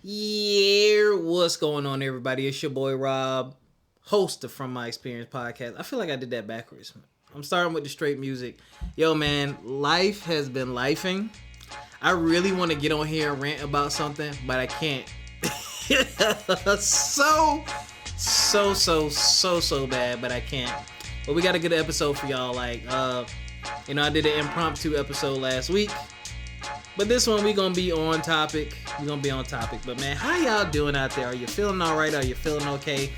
Yeah, what's going on, everybody? It's your boy Rob, host of From My Experience podcast. I feel like I did that backwards. I'm starting with the straight music. Yo, man, life has been lifing. I really want to get on here and rant about something, but I can't. so bad, but I can't. But we got a good episode for y'all. I did an impromptu episode last week. But this one, we gonna be on topic. But man, how y'all doing out there? Are you feeling all right? Are you feeling okay?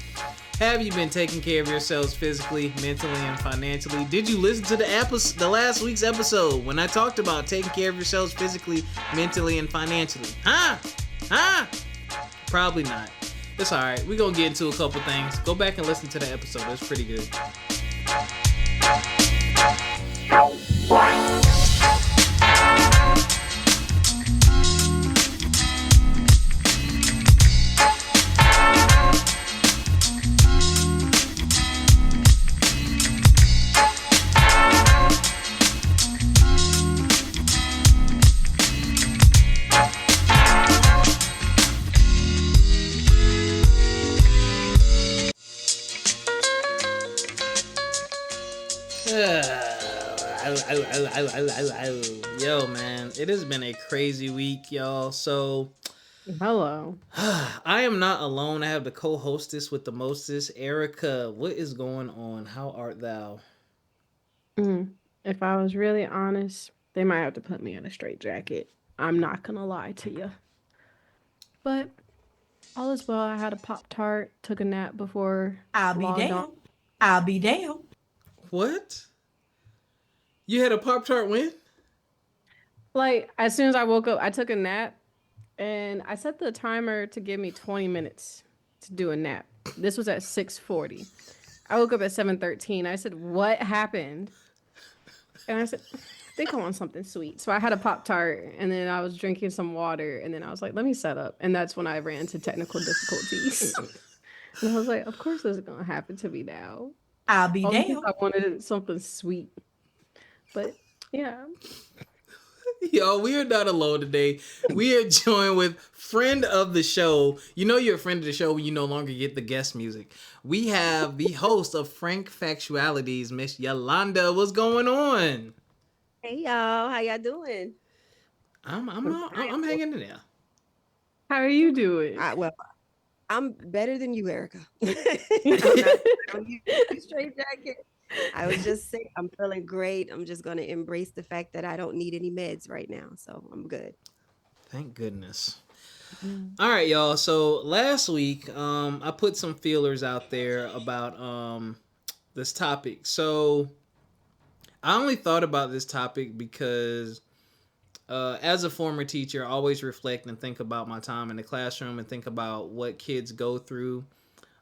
Have you been taking care of yourselves physically, mentally, and financially? Did you listen to the last week's episode when I talked about taking care of yourselves physically, mentally, and financially? Huh? Probably not. It's alright. We're gonna get into a couple things. Go back and listen to the episode. It's pretty good. Yo, man, it has been a crazy week, y'all. So, hello. I am not alone. I have the co-hostess with the mostest, Ericca. What is going on? How art thou? If I was really honest, they might have to put me in a straitjacket. I'm not gonna lie to you. But all is well. I had a Pop-Tart, took a nap before I'll be down. What? You had a Pop-Tart when? Like, as soon as I woke up, I took a nap, and I set the timer to give me 20 minutes to do a nap. This was at 6:40. I woke up at 7:13. I said, what happened? And I said, I think I want something sweet. So I had a Pop-Tart, and then I was drinking some water, and then I was like, let me set up. And that's when I ran into technical difficulties. And I was like, of course this is going to happen to me now. I'll be down. I wanted something sweet. But, yeah. Yo, we are not alone today. We are joined with friend of the show. You know you're a friend of the show when you no longer get the guest music. We have the host of Frank Factualities, Miss Yolanda. What's going on? Hey y'all, how y'all doing? I'm hanging in there. How are you doing? I'm better than you, Ericca. I'm not straight jacket. I was just saying, I'm feeling great. I'm just going to embrace the fact that I don't need any meds right now. So I'm good. Thank goodness. All right, y'all. So last week, I put some feelers out there about this topic. So I only thought about this topic because as a former teacher, I always reflect and think about my time in the classroom and think about what kids go through.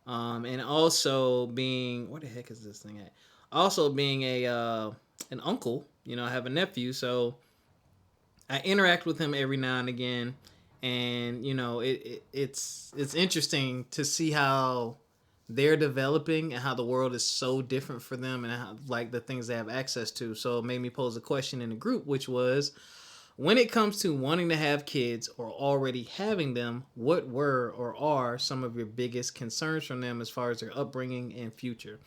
And also being, where the heck is this thing at? Also being an uncle, I have a nephew, so I interact with him every now and again, and it's interesting to see how they're developing and how the world is so different for them and how, like, the things they have access to. So it made me pose a question in the group, which was, when it comes to wanting to have kids or already having them, what were or are some of your biggest concerns from them as far as their upbringing and future?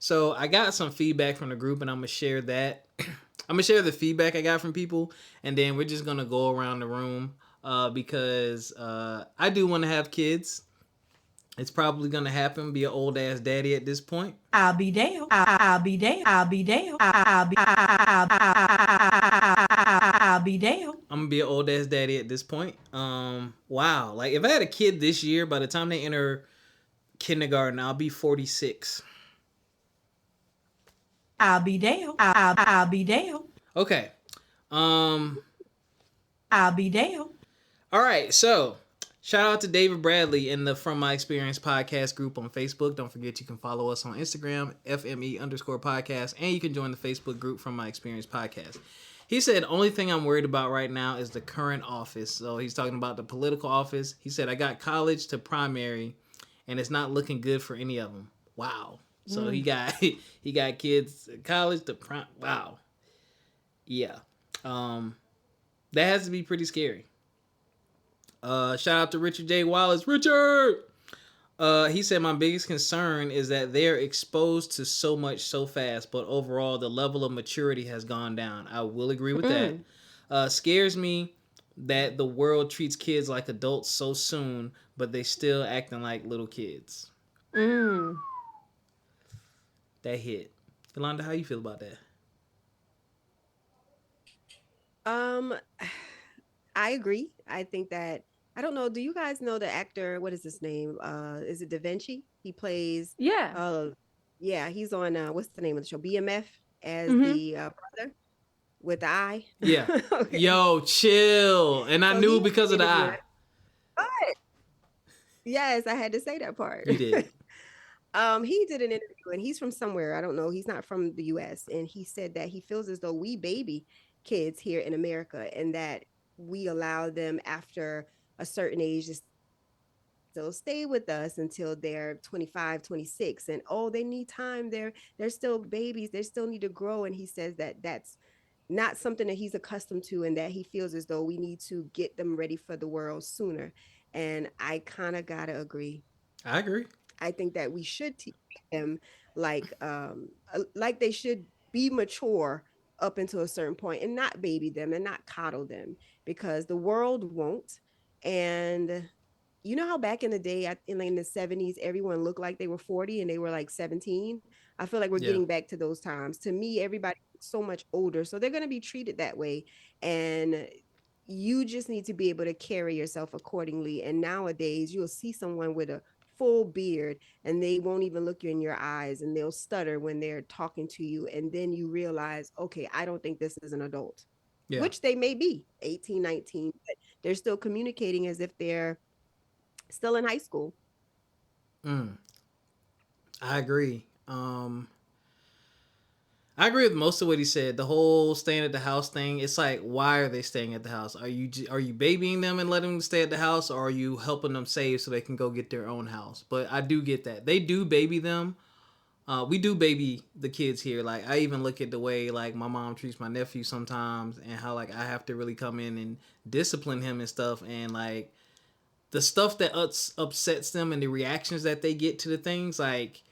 So I got some feedback from the group, and I'm going to share that. I'm going to share the feedback I got from people, and then we're just going to go around the room because I do want to have kids. It's probably going to happen, be an old-ass daddy at this point. I'll be down. I'll be down. I'm going to be an old-ass daddy at this point. Wow. Like, if I had a kid this year, by the time they enter kindergarten, I'll be 46. I'll be down. I'll be down. Okay. I'll be down. All right. So, shout out to David Bradley in the From My Experience podcast group on Facebook. Don't forget you can follow us on Instagram, FME_podcast, and you can join the Facebook group From My Experience podcast. He said, only thing I'm worried about right now is the current office. So he's talking about the political office. He said, I got college to primary, and it's not looking good for any of them. Wow. So he got kids college to prime. Wow. Yeah. That has to be pretty scary. Shout out to Richard J. Wallace. Richard! He said, my biggest concern is that they're exposed to so much so fast, but overall the level of maturity has gone down. I will agree with that. Scares me that the world treats kids like adults so soon, but they still acting like little kids. That hit. Yolanda, how you feel about that? I agree. I think that I don't know. Do you guys know the actor? What is his name? Is it Da Vinci? He plays. Yeah. Yeah. He's on. What's the name of the show? BMF as the brother with the eye. Yeah. Okay. Yo, chill. And I knew because of the eye. But yes, I had to say that part. You did. He did an interview, and he's from somewhere. I don't know. He's not from the U.S. And he said that he feels as though we baby kids here in America, and that we allow them after a certain age to still stay with us until they're 25, 26, and they need time. They're still babies. They still need to grow. And he says that that's not something that he's accustomed to, and that he feels as though we need to get them ready for the world sooner. And I kind of gotta agree. I agree. I think that we should teach them like they should be mature up until a certain point, and not baby them and not coddle them, because the world won't. And you know how back in the day, in the 70s, everyone looked like they were 40 and they were like 17. I feel like we're getting back to those times. To me, everybody looks so much older, so they're going to be treated that way. And you just need to be able to carry yourself accordingly. And nowadays, you'll see someone with a full beard and they won't even look you in your eyes, and they'll stutter when they're talking to you. And then you realize, okay, I don't think this is an adult, which they may be 18, 19, but they're still communicating as if they're still in high school. I agree. I agree with most of what he said. The whole staying at the house thing. It's like, why are they staying at the house? Are you babying them and letting them stay at the house, or are you helping them save so they can go get their own house? But I do get that they do baby them. We do baby the kids here. Like, I even look at the way like my mom treats my nephew sometimes, and how like I have to really come in and discipline him and stuff, and like the stuff that upsets them and the reactions that they get to the things, like.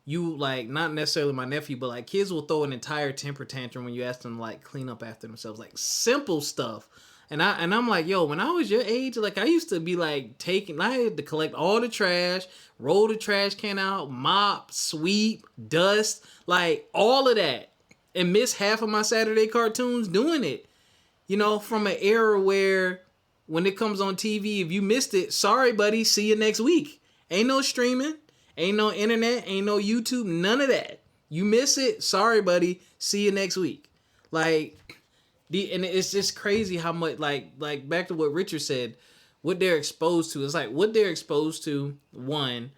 You like, not necessarily my nephew, but like kids will throw an entire temper tantrum when you ask them to like clean up after themselves, like simple stuff. And I'm like, yo, when I was your age, like I used to be like I had to collect all the trash, roll the trash can out, mop, sweep, dust, like all of that, and miss half of my Saturday cartoons doing it. You know, from an era where when it comes on TV, if you missed it, sorry, buddy, see you next week. Ain't no streaming. Ain't no internet, ain't no YouTube, none of that. You miss it, sorry, buddy. See you next week. Like, and it's just crazy how much, like back to what Richard said, what they're exposed to. It's like what they're exposed to, one,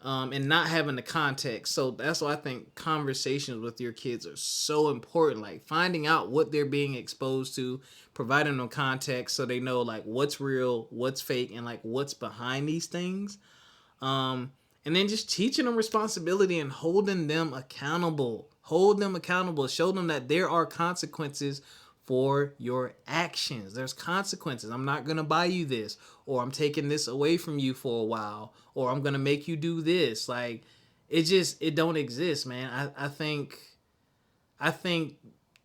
and not having the context. So that's why I think conversations with your kids are so important. Like finding out what they're being exposed to, providing them context so they know like what's real, what's fake, and like what's behind these things. And then just teaching them responsibility and holding them accountable. Hold them accountable. Show them that there are consequences for your actions. There's consequences. I'm not going to buy you this, or I'm taking this away from you for a while, or I'm going to make you do this. Like, it don't exist, man. I think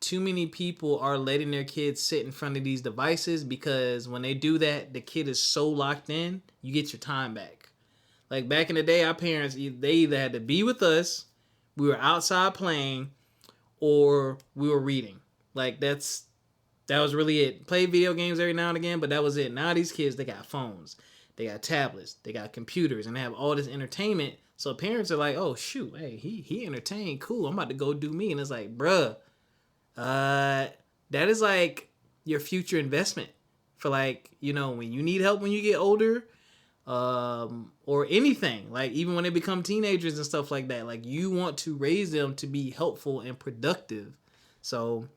too many people are letting their kids sit in front of these devices, because when they do that, the kid is so locked in, you get your time back. Like back in the day, our parents, they either had to be with us, we were outside playing, or we were reading. Like that was really it. Play video games every now and again, but that was it. Now these kids, they got phones, they got tablets, they got computers, and they have all this entertainment. So parents are like, oh shoot, hey, he entertained, cool, I'm about to go do me. And it's like, bruh, that is like your future investment for like, you know, when you need help when you get older. Or anything, like even when they become teenagers and stuff like that, like you want to raise them to be helpful and productive. So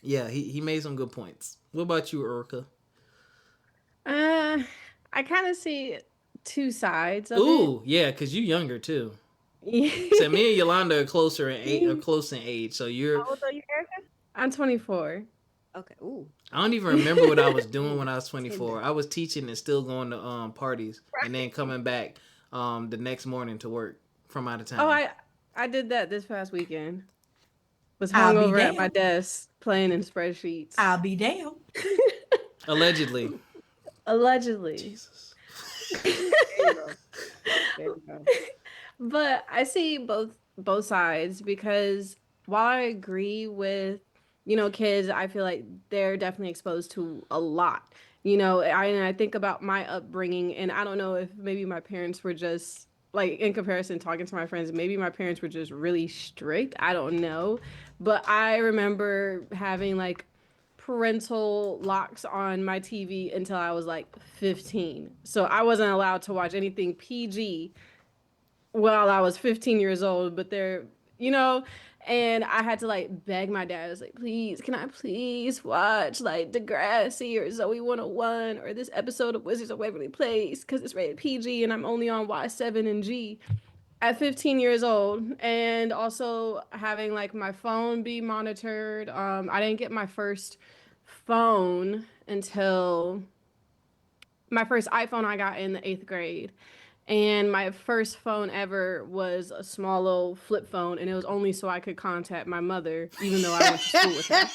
yeah, he made some good points. What about you, Ericca? I kind of see two sides of Ooh, yeah, because you're younger too. it. So me and Yolanda are closer in age, close in age. So you're. How old are you, Ericca? I'm 24. Okay. Ooh. I don't even remember what I was doing when I was 24. Tinder. I was teaching and still going to parties and then coming back the next morning to work from out of Oh, town. I did that this past weekend. Was I'll be hungover at my damned. desk playing in spreadsheets. I'll be damned. Allegedly. Allegedly. Jesus. There you go. There you go. But I see both sides because while I agree with, kids, I feel like they're definitely exposed to a lot. I think about my upbringing, and I don't know if maybe my parents were just like in comparison talking to my friends, maybe my parents were just really strict. I don't know. But I remember having like parental locks on my TV until I was like 15. So I wasn't allowed to watch anything PG while I was 15 years old, but you know, and I had to like beg my dad. I was like, please, can I please watch like Degrassi or Zoe 101 or this episode of Wizards of Waverly Place because it's rated PG and I'm only on Y7 and G at 15 years old. And also having like my phone be monitored. I didn't get my first phone until my first iPhone I got in the 8th grade. And my first phone ever was a small little flip phone, and it was only so I could contact my mother, even though I went to school with her.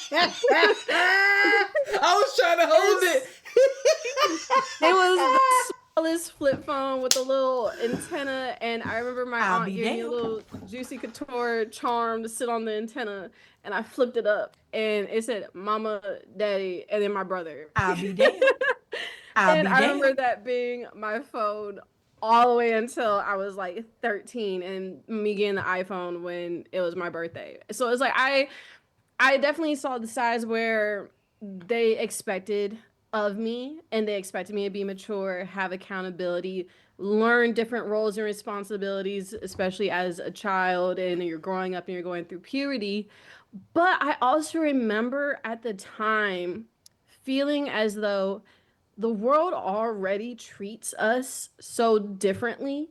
I was trying to hold it. It was the smallest flip phone with a little antenna, and I remember my I'll aunt be gave me a damned. little Juicy Couture charm to sit on the antenna, and I flipped it up, and it said Mama, Daddy, and then my brother. I'll be damned. I'll And be I remember damned. that being my phone all the way until I was like 13 and me getting the iPhone when it was my birthday. So it's like I definitely saw the sides where they expected of me and they expected me to be mature, have accountability, learn different roles and responsibilities, especially as a child and you're growing up and you're going through puberty. But I also remember at the time feeling as though the world already treats us so differently.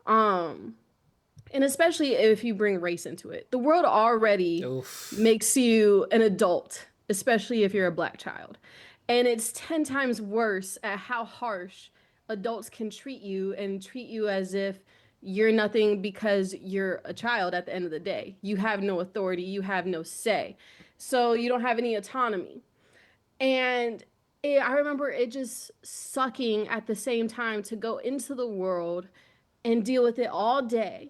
Um, and especially if you bring race into it, the world already Oof. makes you an adult, especially if you're a black child. And it's 10 times worse at how harsh adults can treat you and treat you as if you're nothing because you're a child at the end of the day. You have no authority, you have no say. So you don't have any autonomy. And I remember it just sucking at the same time to go into the world and deal with it all day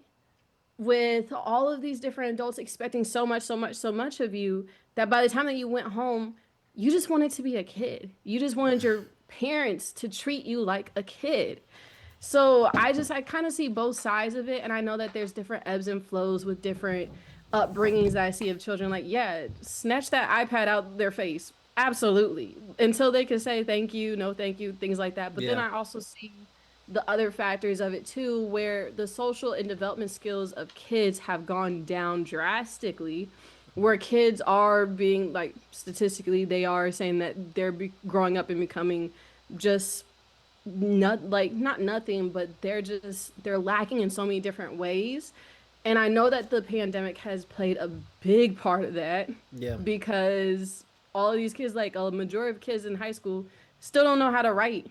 with all of these different adults expecting so much, so much, so much of you that by the time that you went home, you just wanted to be a kid. You just wanted your parents to treat you like a kid. So I kind of see both sides of it. And I know that there's different ebbs and flows with different upbringings that I see of children. Like, yeah, snatch that iPad out their face. Absolutely. Until they can say thank you, no thank you, things like that. But then Yeah. I also see the other factors of it too, where the social and development skills of kids have gone down drastically, where kids are being like statistically, they are saying that they're growing up and becoming just not nothing, but they're lacking in so many different ways. And I know that the pandemic has played a big part of that Yeah. because all of these kids, like a majority of kids in high school, still don't know how to write.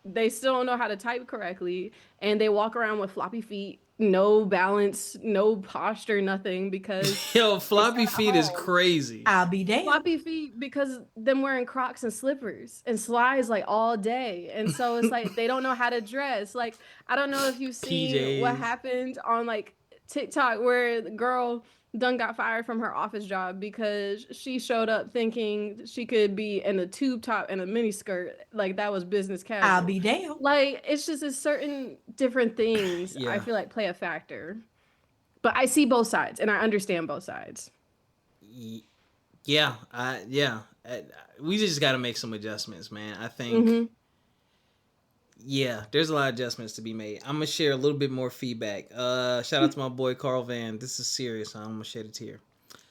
They still don't know how to type correctly, and they walk around with floppy feet, no balance, no posture, nothing because Yo, they floppy sat at feet is home. crazy. I'll be damned. Floppy feet because them wearing Crocs and slippers and slides like all day. And so it's like they don't know how to dress. Like I don't know if you've seen what PJs. happened on like TikTok where the girl done got fired from her office job because she showed up thinking she could be in a tube top and a mini skirt. Like that was business I'll casual. be damned. Like it's just a certain different things I Yeah. feel like play a factor. But I see both sides and I understand both sides. Yeah. We just got to make some adjustments, man. I think. Mm-hmm. Yeah, there's a lot of adjustments to be made. I'm gonna share a little bit more feedback. Shout out to my boy Carl Van. This is serious. I'm gonna shed a tear.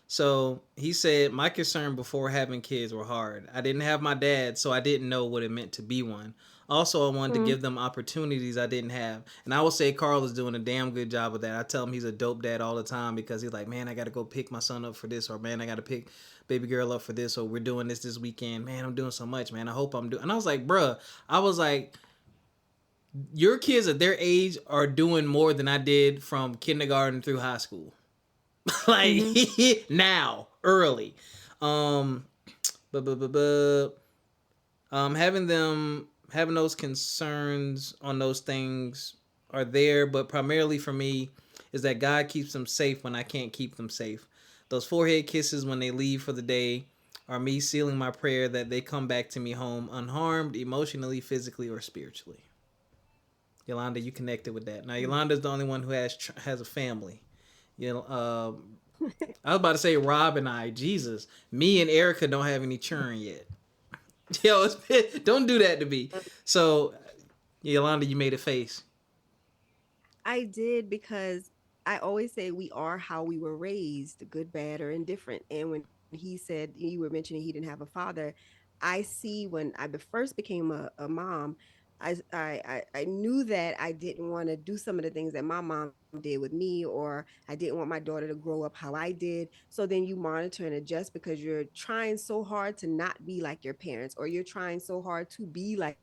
So he said, my concern before having kids were hard. I didn't have my dad, so I didn't know what it meant to be one. Also, I wanted to give them opportunities I didn't have. And I will say Carl is doing a damn good job of that. I tell him he's a dope dad all the time because he's like, man, I got to go pick my son up for this, or man, I got to pick baby girl up for this, or we're doing this weekend. Man, I'm doing so much, man. I hope I'm doing. And I was like, bruh, I was like, your kids at their age are doing more than I did from kindergarten through high school. Like now, early. Um, having those concerns on those things are there, but primarily for me is that God keeps them safe when I can't keep them safe. Those forehead kisses when they leave for the day are me sealing my prayer that they come back to me home unharmed, emotionally, physically, or spiritually. Yolanda, you connected with that. Now, Yolanda's the only one who has a family. You know, I was about to say Rob and I. Jesus, me and Ericca don't have any churn yet. Yo, don't do that to me. So, Yolanda, you made a face. I did, because I always say we are how we were raised, good, bad, or indifferent. And when he said, you were mentioning he didn't have a father, I see when I first became a mom, I knew that I didn't want to do some of the things that my mom did with me, or I didn't want my daughter to grow up how I did. So then you monitor and adjust because you're trying so hard to not be like your parents, or you're trying so hard to be like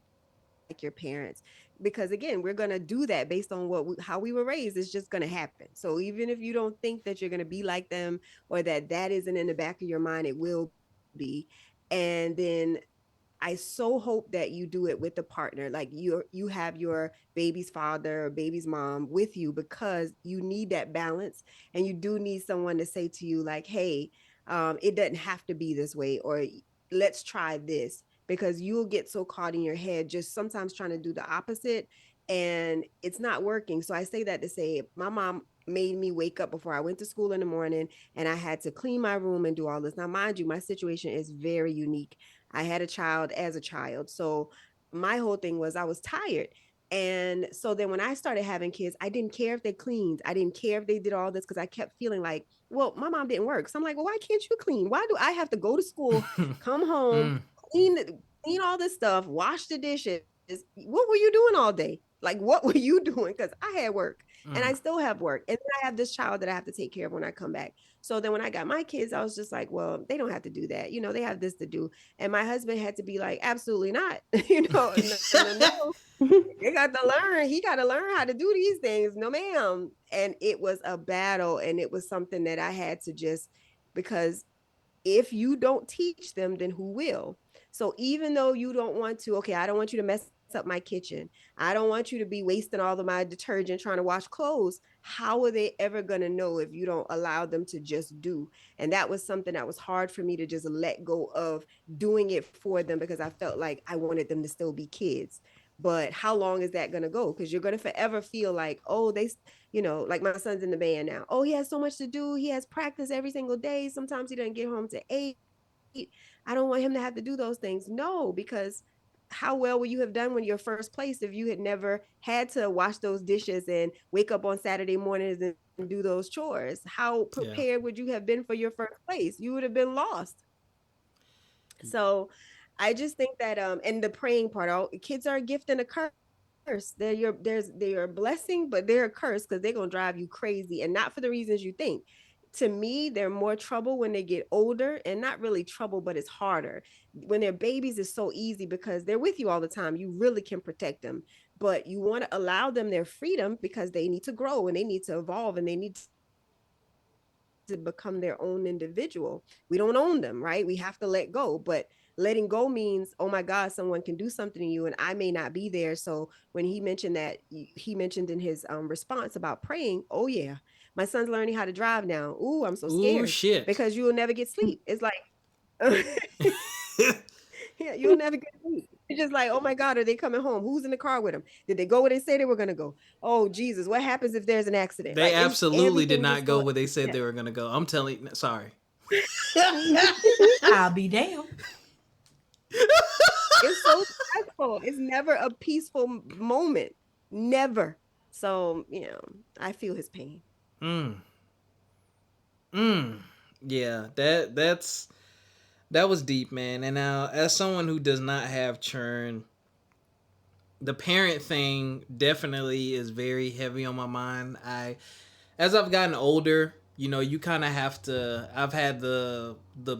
your parents, because again, we're going to do that based on how we were raised. It's just going to happen. So even if you don't think that you're going to be like them, or that isn't in the back of your mind, it will be. And then I so hope that you do it with a partner, like you have your baby's father or baby's mom with you, because you need that balance, and you do need someone to say to you like, hey, it doesn't have to be this way, or let's try this, because you'll get so caught in your head just sometimes trying to do the opposite, and it's not working. So I say that to say, my mom made me wake up before I went to school in the morning, and I had to clean my room and do all this. Now, mind you, my situation is very unique. I had a child as a child. So my whole thing was I was tired. And so then when I started having kids, I didn't care if they cleaned. I didn't care if they did all this, because I kept feeling like, well, my mom didn't work. So I'm like, well, why can't you clean? Why do I have to go to school, come home, clean all this stuff, wash the dishes? What were you doing all day? Like, what were you doing? Because I had work, and I still have work. And then I have this child that I have to take care of when I come back. So then when I got my kids, I was just like, well, they don't have to do that. They have this to do. And my husband had to be like, absolutely not. No. They got to learn. He got to learn how to do these things. No, ma'am. And it was a battle. And it was something that I had to just, because if you don't teach them, then who will? So even though you don't want to, okay, I don't want you to mess up my kitchen. I don't want you to be wasting all of my detergent trying to wash clothes. How are they ever going to know if you don't allow them to just do? And that was something that was hard for me to just let go of doing it for them, because I felt like I wanted them to still be kids. But how long is that going to go? Because you're going to forever feel like, oh, like my son's in the band now. Oh, he has so much to do. He has practice every single day. Sometimes he doesn't get home to 8. I don't want him to have to do those things. No, because how well would you have done when you're first place if you had never had to wash those dishes and wake up on Saturday mornings and do those chores? How prepared would you have been for your first place? You would have been lost. So I just think that and the praying part, kids are a gift and a curse. They're a blessing, but they're a curse, because they're gonna drive you crazy, and not for the reasons you think. To me, they're more trouble when they get older, and not really trouble, but it's harder. When they're babies, it's so easy because they're with you all the time. You really can protect them, but you want to allow them their freedom, because they need to grow and they need to evolve and they need to become their own individual. We don't own them, right? We have to let go, but letting go means, oh my God, someone can do something to you and I may not be there. So when he mentioned in his response about praying, oh yeah, my son's learning how to drive now. Ooh, I'm so scared. Ooh, shit. Because you will never get sleep. It's like, yeah, you'll never get sleep. It's just like, oh my God, are they coming home? Who's in the car with them? Did they go where they say they were going to go? Oh, Jesus, what happens if there's an accident? They absolutely did not go where they said they were going to go. I'm telling you, sorry. I'll be damned. It's so stressful. It's never a peaceful moment. Never. So, I feel his pain. Yeah, that was deep, man. And now, as someone who does not have churn, the parent thing definitely is very heavy on my mind. As I've gotten older, you know, you kind of have to. I've had the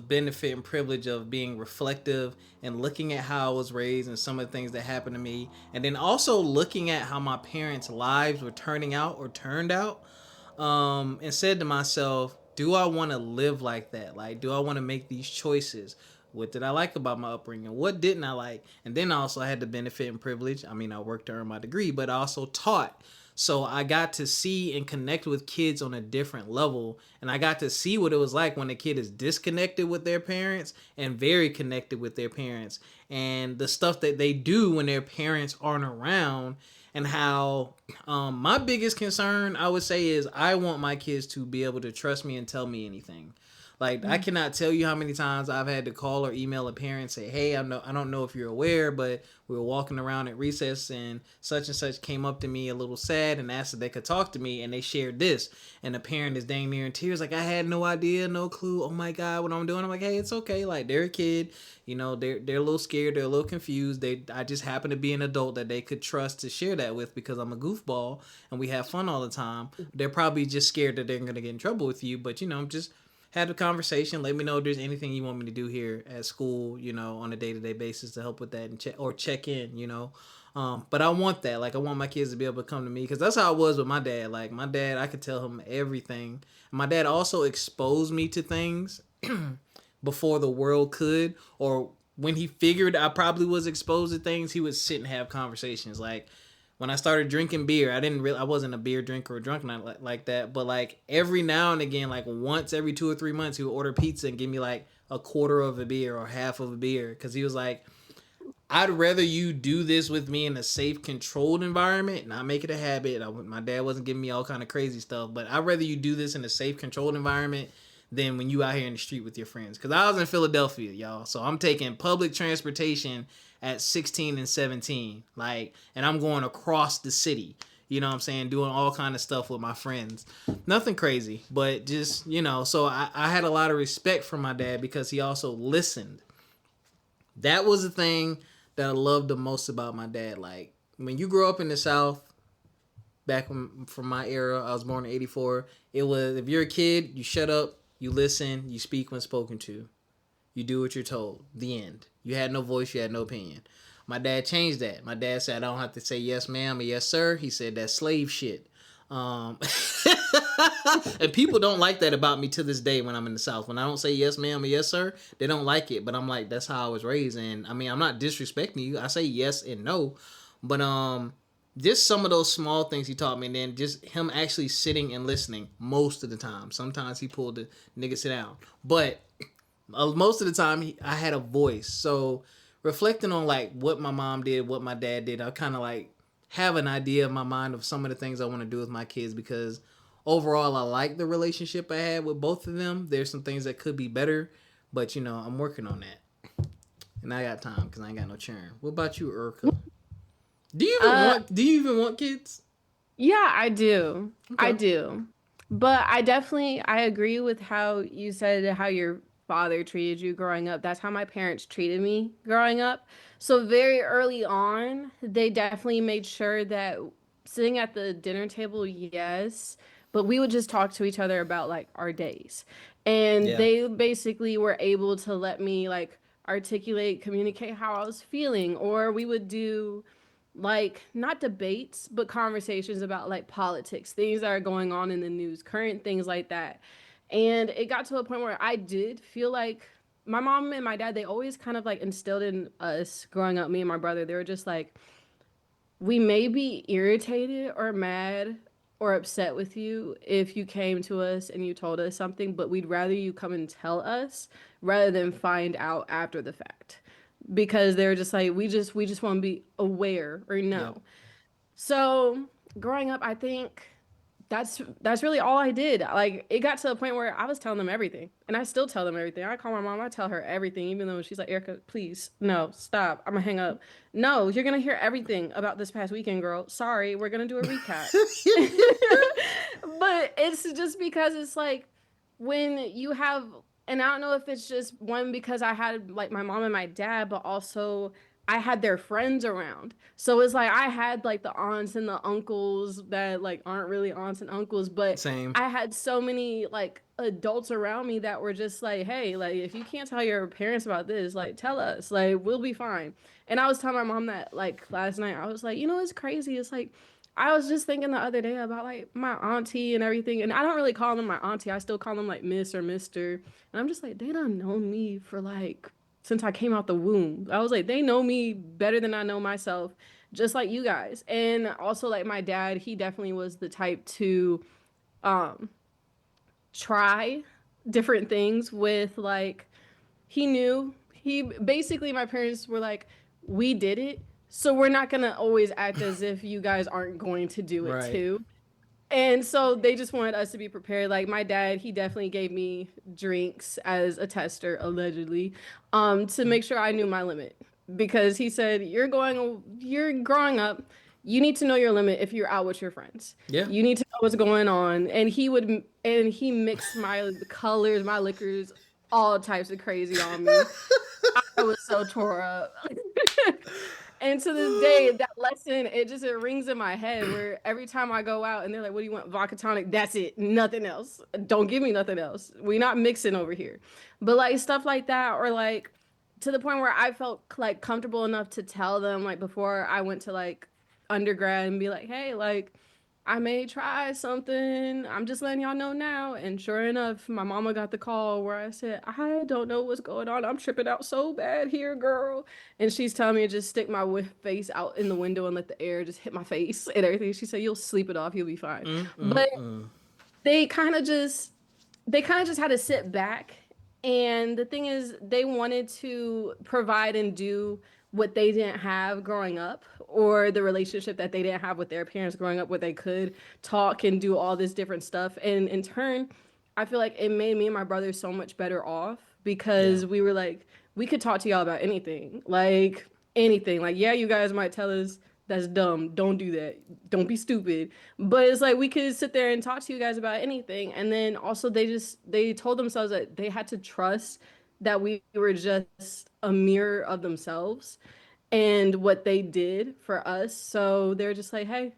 benefit and privilege of being reflective and looking at how I was raised and some of the things that happened to me, and then also looking at how my parents' lives were turning out or turned out, and said to myself, do I want to live like that? Like, do I want to make these choices? What did I like about my upbringing? What didn't I like? And then also I had the benefit and privilege. I mean, I worked to earn my degree, but I also taught. So I got to see and connect with kids on a different level. And I got to see what it was like when a kid is disconnected with their parents and very connected with their parents. And the stuff that they do when their parents aren't around. And how my biggest concern, I would say, is I want my kids to be able to trust me and tell me anything. Like, I cannot tell you how many times I've had to call or email a parent and say, hey, I don't know if you're aware, but we were walking around at recess and such came up to me a little sad and asked if they could talk to me, and they shared this. And the parent is dang near in tears, like, I had no idea, no clue. Oh my God, what I'm doing. I'm like, hey, it's okay. Like, they're a kid. You know, they're a little scared. They're a little confused. I just happen to be an adult that they could trust to share that with because I'm a goofball and we have fun all the time. They're probably just scared that they're going to get in trouble with you. But, you know, just have a conversation. Let me know if there's anything you want me to do here at school, you know, on a day-to-day basis to help with that and check in, you know. But I want that. Like, I want my kids to be able to come to me because that's how it was with my dad. Like, my dad, I could tell him everything. My dad also exposed me to things before the world could, or when he figured I probably was exposed to things, he would sit and have conversations. Like, when I started drinking beer, I wasn't a beer drinker or drunk not like that, but like every now and again, like once every 2 or 3 months, he would order pizza and give me like a quarter of a beer or half of a beer, because he was like, I'd rather you do this with me in a safe, controlled environment, not make it a habit. My dad wasn't giving me all kind of crazy stuff, but I'd rather you do this in a safe, controlled environment than when you out here in the street with your friends. Because I was in Philadelphia, y'all, so I'm taking public transportation at 16 and 17, like, and I'm going across the city, you know what I'm saying, doing all kind of stuff with my friends. Nothing crazy, but just, you know, so I had a lot of respect for my dad because he also listened. That was the thing that I loved the most about my dad. Like, when you grow up in the South, back from my era, I was born in 84, it was, if you're a kid, you shut up, you listen, you speak when spoken to. You do what you're told. The end. You had no voice. You had no opinion. My dad changed that. My dad said, I don't have to say yes, ma'am, or yes, sir. He said, that's slave shit. And people don't like that about me to this day when I'm in the South. When I don't say yes, ma'am, or yes, sir, they don't like it. But I'm like, that's how I was raised. And I mean, I'm not disrespecting you. I say yes and no. But just some of those small things he taught me, and then just him actually sitting and listening most of the time. Sometimes he pulled the nigga sit down. But most of the time I had a voice. So reflecting on like what my mom did, what my dad did, I kind of like have an idea in my mind of some of the things I want to do with my kids, because overall I like the relationship I had with both of them. There's some things that could be better, but you know, I'm working on that. And I got time because I ain't got no churn. What about you, Ericca? Do you even want kids? Yeah, I do. Okay. I do. But I agree with how you said how your father treated you growing up. That's how my parents treated me growing up. So very early on, they definitely made sure that sitting at the dinner table, yes, but we would just talk to each other about like our days. And Yeah. they basically were able to let me like articulate, communicate how I was feeling, or we would do like not debates but conversations about like politics, things that are going on in the news, current things like that. And it got to a point where I did feel like my mom and my dad, they always kind of like instilled in us growing up, me and my brother, they were just like, we may be irritated or mad or upset with you if you came to us and you told us something, but we'd rather you come and tell us rather than find out after the fact, because they're just like, we just want to be aware or know. Yep. So growing up, I think that's really all I did. Like, it got to the point where I was telling them everything, and I still tell them everything. I call my mom, I tell her everything, even though she's like, Erica, please, no, stop, I'm gonna hang up. No, you're gonna hear everything about this past weekend, girl. Sorry, we're gonna do a recap. But it's just because it's like when you have, and I don't know if it's just one because I had like my mom and my dad, but also I had their friends around. So it's like I had like the aunts and the uncles that like aren't really aunts and uncles, but Same. I had so many like adults around me that were just like, hey, like if you can't tell your parents about this, like tell us, like we'll be fine. And I was telling my mom that like last night, I was like, you know, it's crazy. It's like I was just thinking the other day about like my auntie and everything, and I don't really call them my auntie. I still call them like Miss or Mister. And I'm just like, they done known me for like since I came out the womb. I was like, they know me better than I know myself, just like you guys. And also like my dad, he definitely was the type to um try different things with like he knew he basically my parents were like, we did it, so we're not gonna always act as if you guys aren't going to do it Right. too. And so they just wanted us to be prepared. Like my dad, he definitely gave me drinks as a tester, allegedly, to make sure I knew my limit. Because he said, you're growing up. You need to know your limit if you're out with your friends. Yeah. You need to know what's going on. And he mixed my colors, my liquors, all types of crazy on me. I was so tore up. And to this day, that lesson, it rings in my head where every time I go out and they're like, what do you want? Vodka tonic. That's it. Nothing else. Don't give me nothing else. We not mixing over here. But like stuff like that, or like to the point where I felt like comfortable enough to tell them like before I went to like undergrad and be like, hey, like I may try something. I'm just letting y'all know now. And sure enough, my mama got the call where I said, I don't know what's going on. I'm tripping out so bad here, girl. And she's telling me to just stick my face out in the window and let the air just hit my face and everything. She said, you'll sleep it off. You'll be fine. But they kind of just, they kind of just had to sit back. And the thing is, they wanted to provide and do what they didn't have growing up, or the relationship that they didn't have with their parents growing up, where they could talk and do all this different stuff. And in turn, I feel like it made me and my brother so much better off because we were like, we could talk to y'all about anything, like anything. Like, yeah, you guys might tell us that's dumb. Don't do that. Don't be stupid. But it's like we could sit there and talk to you guys about anything. And then also they told themselves that they had to trust that we were just a mirror of themselves and what they did for us. So they're just like, hey,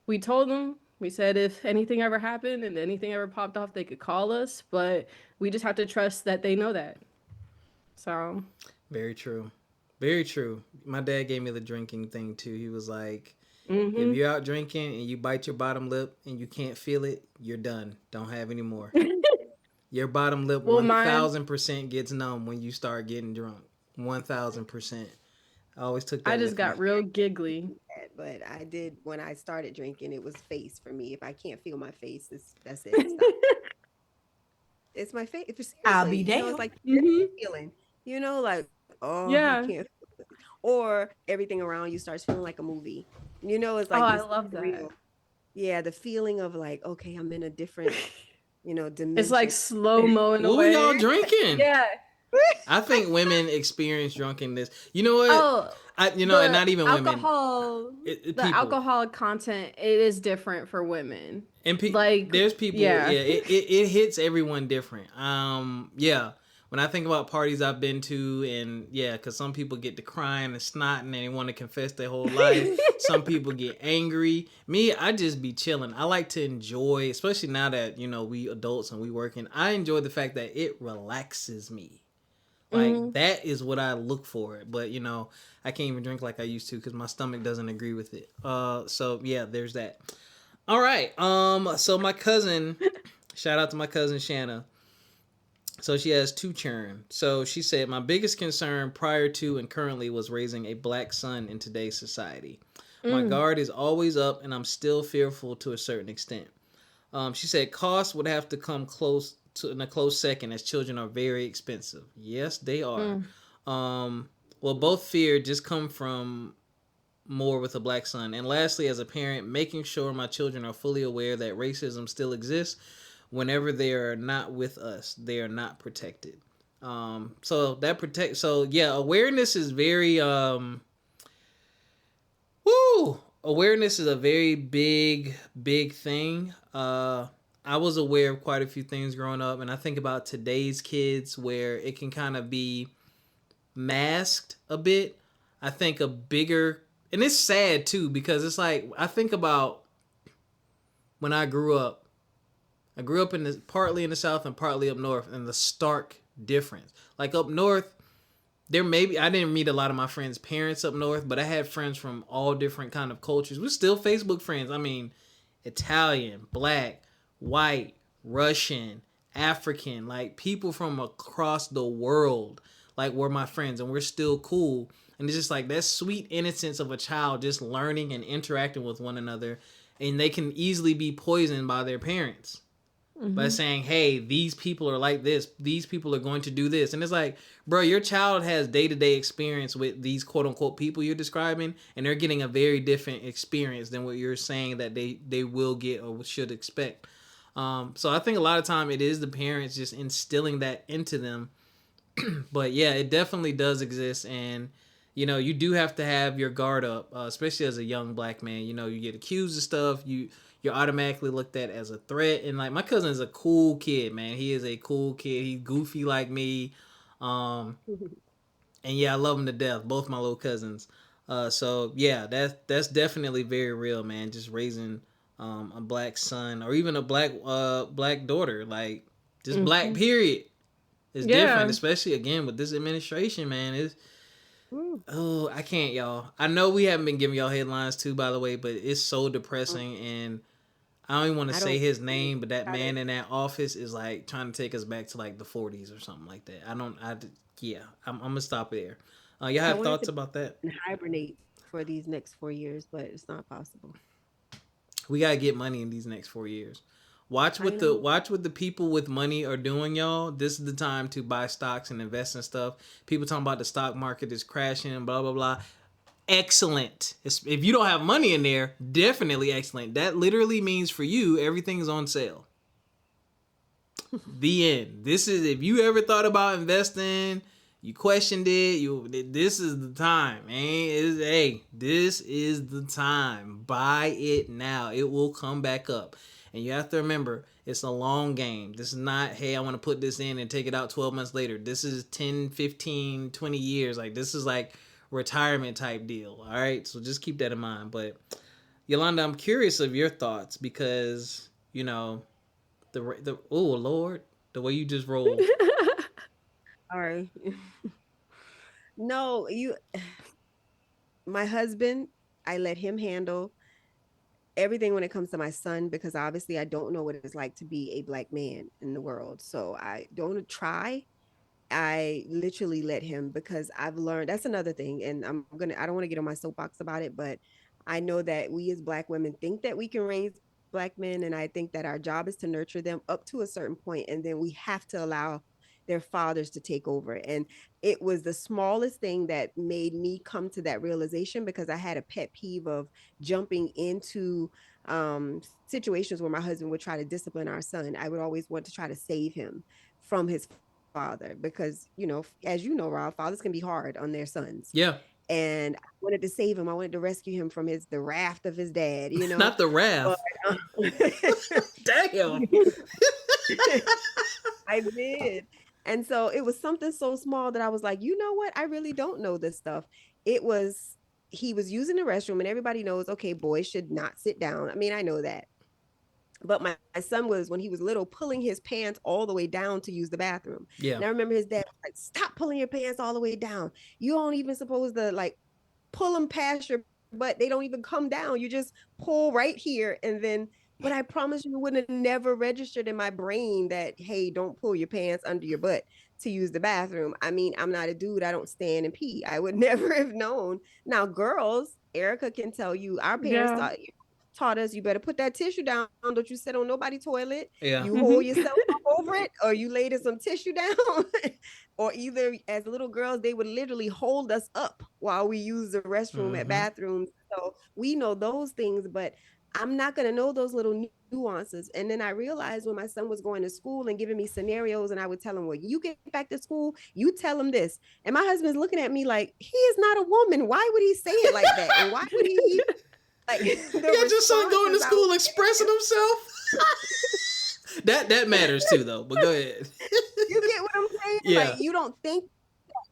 we told them, we said if anything ever happened and anything ever popped off, they could call us, but we just have to trust that they know that. So Very true. Very true. My dad gave me the drinking thing too. He was like, if mhm. you're out drinking and you bite your bottom lip and you can't feel it, you're done. Don't have any more. Your bottom lip Well, mine, 1000% gets numb when you start getting drunk. 1000%. I always took I that just with me. got real giggly. But I did when I started drinking. It was face for me. If I can't feel my face, that's it. Stop. It's my face. If I'll seriously, be you know, it's damned. like hmm feeling. You know, like oh, I Yeah. can't. Or everything around you starts feeling like a movie. You know, it's Oh, like I this love is that. real. Yeah, the feeling of like, okay, I'm in a different, It's like dimension. slow-mo in a What were y'all way. drinking? Yeah. I think women experience drunkenness. You know what? Oh, And not even women. the People. alcohol content, it is different for women. And Like, there's people, yeah. yeah, it hits everyone different. Yeah. When I think about parties I've been to, and yeah, because some people get to crying and snotting and they want to confess their whole life. Some people get angry. Me, I just be chilling. I like to enjoy, especially now that, we adults and we working. I enjoy the fact that it relaxes me. Like, Mhm. that is what I look for. But, I can't even drink like I used to because my stomach doesn't agree with it. So, yeah, there's that. All right. So my cousin, shout out to my cousin Shanna. So she has two children. So she said, my biggest concern prior to and currently was raising a black son in today's society. My Mm. guard is always up and I'm still fearful to a certain extent. She said costs would have to come close to in a close second as children are very expensive. Yes, they are. Mm. Well, both fear just come from more with a black son. And lastly, as a parent, making sure my children are fully aware that racism still exists. Whenever they are not with us, they are not protected. So yeah, awareness is very awareness is a very big thing. I was aware of quite a few things growing up, and I think about today's kids where it can kind of be masked a bit. I think a bigger, and it's sad too, because it's like, I think about when I grew up. I grew up partly in the South and partly up north, and the stark difference. Like up north, I didn't meet a lot of my friends' parents up north, but I had friends from all different kind of cultures. We're still Facebook friends. I mean, Italian, black, white, Russian, African, like people from across the world, like were my friends, and we're still cool. And it's just like that sweet innocence of a child just learning and interacting with one another, and they can easily be poisoned by their parents by saying, hey, these people are like this, these people are going to do this. And it's like, bro, your child has day-to-day experience with these quote-unquote people you're describing, and they're getting a very different experience than what you're saying that they will get or should expect. So I think a lot of time it is the parents just instilling that into them. But yeah, it definitely does exist, and you do have to have your guard up, especially as a young black man. You get accused of stuff, you're automatically looked at as a threat. And like, my cousin is a cool kid, man. He is a cool kid. He's goofy like me. And yeah, I love him to death. Both my little cousins. So yeah, that's definitely very real, man. Just raising a black son or even a black daughter, like just black period, is different, especially again with this administration, man. Oh, I can't, y'all. I know we haven't been giving y'all headlines too, by the way, but it's so depressing. And I don't even want to say his name, but that man in that office is like trying to take us back to like the 40s or something like that. I'm gonna stop there. Y'all have thoughts about that? Hibernate for these next 4 years, but it's not possible. We gotta get money in these next 4 years. Watch what the people with money are doing, y'all. This is the time to buy stocks and invest in stuff. People talking about the stock market is crashing and blah blah blah. Excellent. If you don't have money in there, definitely excellent. That literally means for you, everything's on sale. The end. This is, if you ever thought about investing, you questioned it, this is the time, man. This is the time. Buy it now. It will come back up. And you have to remember, it's a long game. This is not, hey, I want to put this in and take it out 12 months later. This is 10, 15, 20 years. Like, this is like retirement type deal. All right, so just keep that in mind. But Yolanda, I'm curious of your thoughts, because the oh Lord, the way you just rolled. Sorry. No, my husband, I let him handle everything when it comes to my son, because obviously I don't know what it's like to be a black man in the world. So I don't try. I literally let him, because I've learned, that's another thing. And I don't want to get on my soapbox about it, but I know that we as black women think that we can raise black men. And I think that our job is to nurture them up to a certain point, and then we have to allow their fathers to take over. And it was the smallest thing that made me come to that realization, because I had a pet peeve of jumping into situations where my husband would try to discipline our son. I would always want to try to save him from his father, because as you know, Rob, fathers can be hard on their sons. Yeah. And I wanted to save him. I wanted to rescue him from the wrath of his dad, Not the wrath. Damn. I did. And so it was something so small that I was like, you know what? I really don't know this stuff. He was using the restroom, and everybody knows, okay, boys should not sit down. I mean, I know that. But my son was, when he was little, pulling his pants all the way down to use the bathroom. Yeah. And I remember his dad was like, stop pulling your pants all the way down. You don't even supposed to like pull them past your butt. They don't even come down. You just pull right here. And then, but I promise you, it would have never registered in my brain that, hey, don't pull your pants under your butt to use the bathroom. I mean, I'm not a dude. I don't stand and pee. I would never have known. Now, girls, Ericca can tell you, our parents taught us, you better put that tissue down. Don't you sit on nobody's toilet. Yeah. You hold yourself up over it, or you laid some tissue down. Or either, as little girls, they would literally hold us up while we use the restroom at bathrooms. So we know those things, but I'm not going to know those little nuances. And then I realized when my son was going to school and giving me scenarios, and I would tell him, well, you get back to school, you tell him this. And my husband's looking at me like, he is not a woman. Why would he say it like that? And why would he... Like, you got your son going to school expressing himself? that matters too, though. But go ahead. You get what I'm saying? Yeah. Like, you don't think,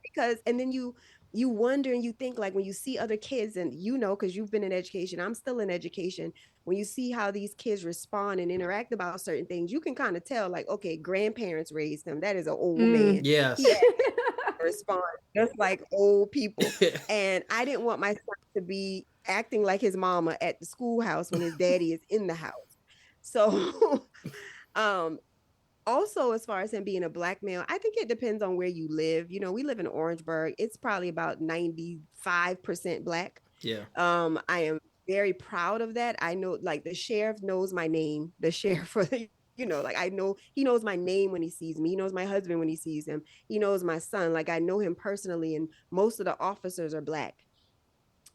because, and then you you wonder and you think, like, when you see other kids, and because you've been in education, I'm still in education. When you see how these kids respond and interact about certain things, you can kind of tell, like, okay, grandparents raised him. That is an old man. Yes. He respond just like old people. And I didn't want my son to be acting like his mama at the schoolhouse when his daddy is in the house. So um also, as far as him being a black male, I think it depends on where you live. We live in Orangeburg. It's probably about 95% black. Yeah. I am very proud of that. I know, like, the sheriff knows my name. The sheriff for the like, I know he knows my name when he sees me. He knows my husband when he sees him. He knows my son. Like, I know him personally, and most of the officers are black.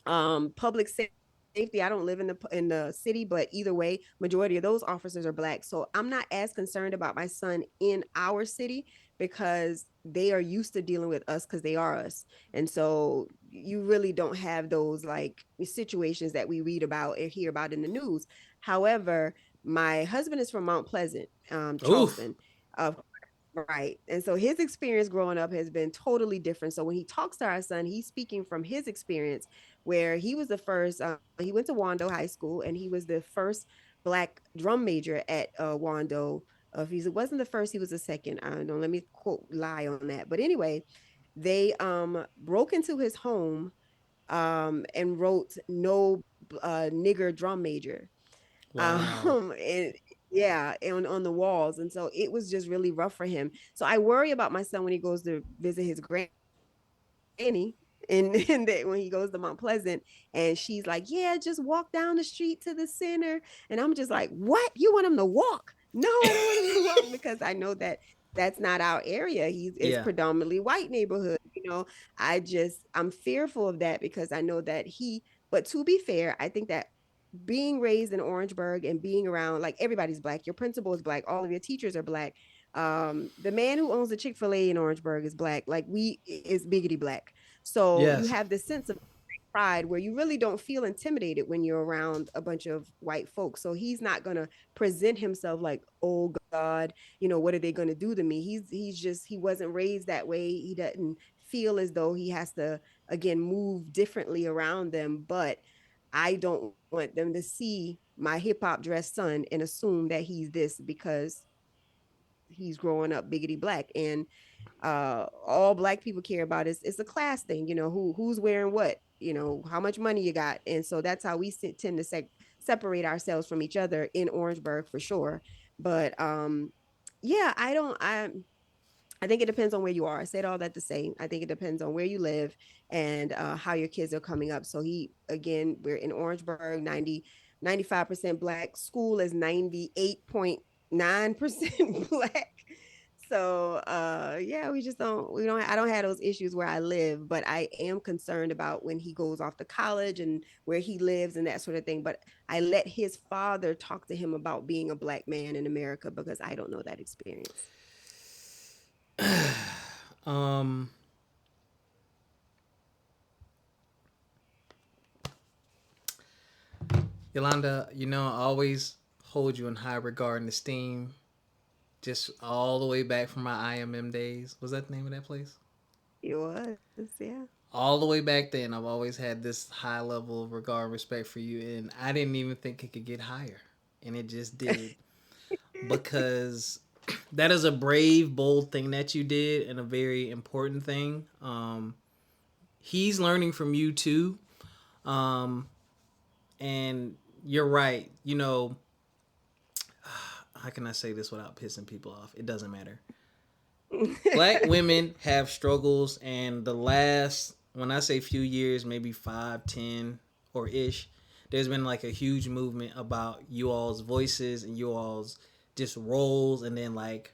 Public safety, I don't live in the city, but either way, majority of those officers are black. So I'm not as concerned about my son in our city, because they are used to dealing with us because they are us. And so you really don't have those, like, situations that we read about or hear about in the news. However, my husband is from Mount Pleasant, Charleston. Right. And so his experience growing up has been totally different. So when he talks to our son, he's speaking from his experience, where he was the first, he went to Wando High School, and he was the first black drum major at Wando. If he wasn't the first, he was the second. I don't know, let me lie on that. But anyway, they broke into his home and wrote "No nigger drum major." Wow. And yeah, on the walls. And so it was just really rough for him. So I worry about my son when he goes to visit his granny, and that when he goes to Mount Pleasant, and she's like, yeah, just walk down the street to the center. And I'm just like, what? You want him to walk? No, I don't want him to walk, because I know that that's not our area. It's Yeah. predominantly white neighborhood. I'm fearful of that, because I know that but to be fair, I think that being raised in Orangeburg and being around, like, everybody's black. Your principal is black. All of your teachers are black. The man who owns the Chick-fil-A in Orangeburg is black. Like, is biggity black. So you Yes. have this sense of pride where you really don't feel intimidated when you're around a bunch of white folks. So he's not going to present himself like, oh God, what are they going to do to me? He wasn't raised that way. He doesn't feel as though he has to, again, move differently around them. But I don't want them to see my hip hop dressed son and assume that he's this, because he's growing up biggity black. And all black people care about is it's a class thing, who's wearing what, how much money you got. And so that's how we tend to separate ourselves from each other in Orangeburg, for sure. But yeah, I think it depends on where you are. I said all that to say, I think it depends on where you live and how your kids are coming up. So we're in Orangeburg, 95% black. School is 98.9% black. So yeah, I don't have those issues where I live, but I am concerned about when he goes off to college and where he lives and that sort of thing. But I let his father talk to him about being a black man in America, because I don't know that experience. um Yolanda, I always hold you in high regard and esteem, just all the way back from my IMM days. Was that the name of that place? It was, yeah. All the way back then, I've always had this high level of regard and respect for you, and I didn't even think it could get higher, and it just did. Because that is a brave, bold thing that you did, and a very important thing. He's learning from you too, and you're right. How can I say this without pissing people off? It doesn't matter. Black women have struggles, and when I say few years, maybe 5, 10 or ish, there's been like a huge movement about you all's voices and you all's just roles, and then like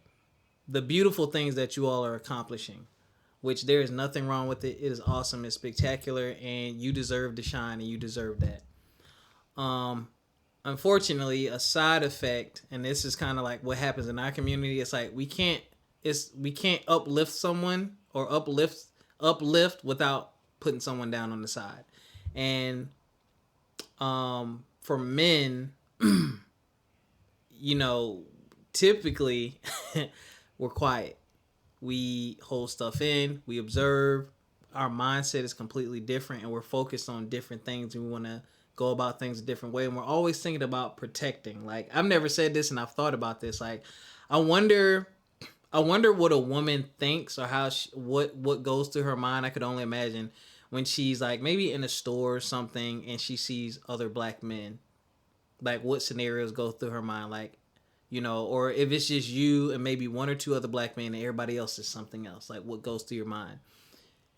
the beautiful things that you all are accomplishing, which there is nothing wrong with it. It is awesome. It's spectacular, and you deserve to shine, and you deserve that. Unfortunately, a side effect, and this is kind of like what happens in our community. It's like we can't uplift someone or uplift without putting someone down on the side. And for men, typically we're quiet. We hold stuff in. We observe. our mindset is completely different, and we're focused on different things, and we want to go about things a different way, and we're always thinking about protecting. Like, I've never said this, and I've thought about this. Like, I wonder what a woman thinks, or how what goes through her mind. I could only imagine when she's like maybe in a store or something and she sees other black men. Like, what scenarios go through her mind, like, or if it's just you and maybe one or two other black men and everybody else is something else. Like, what goes through your mind?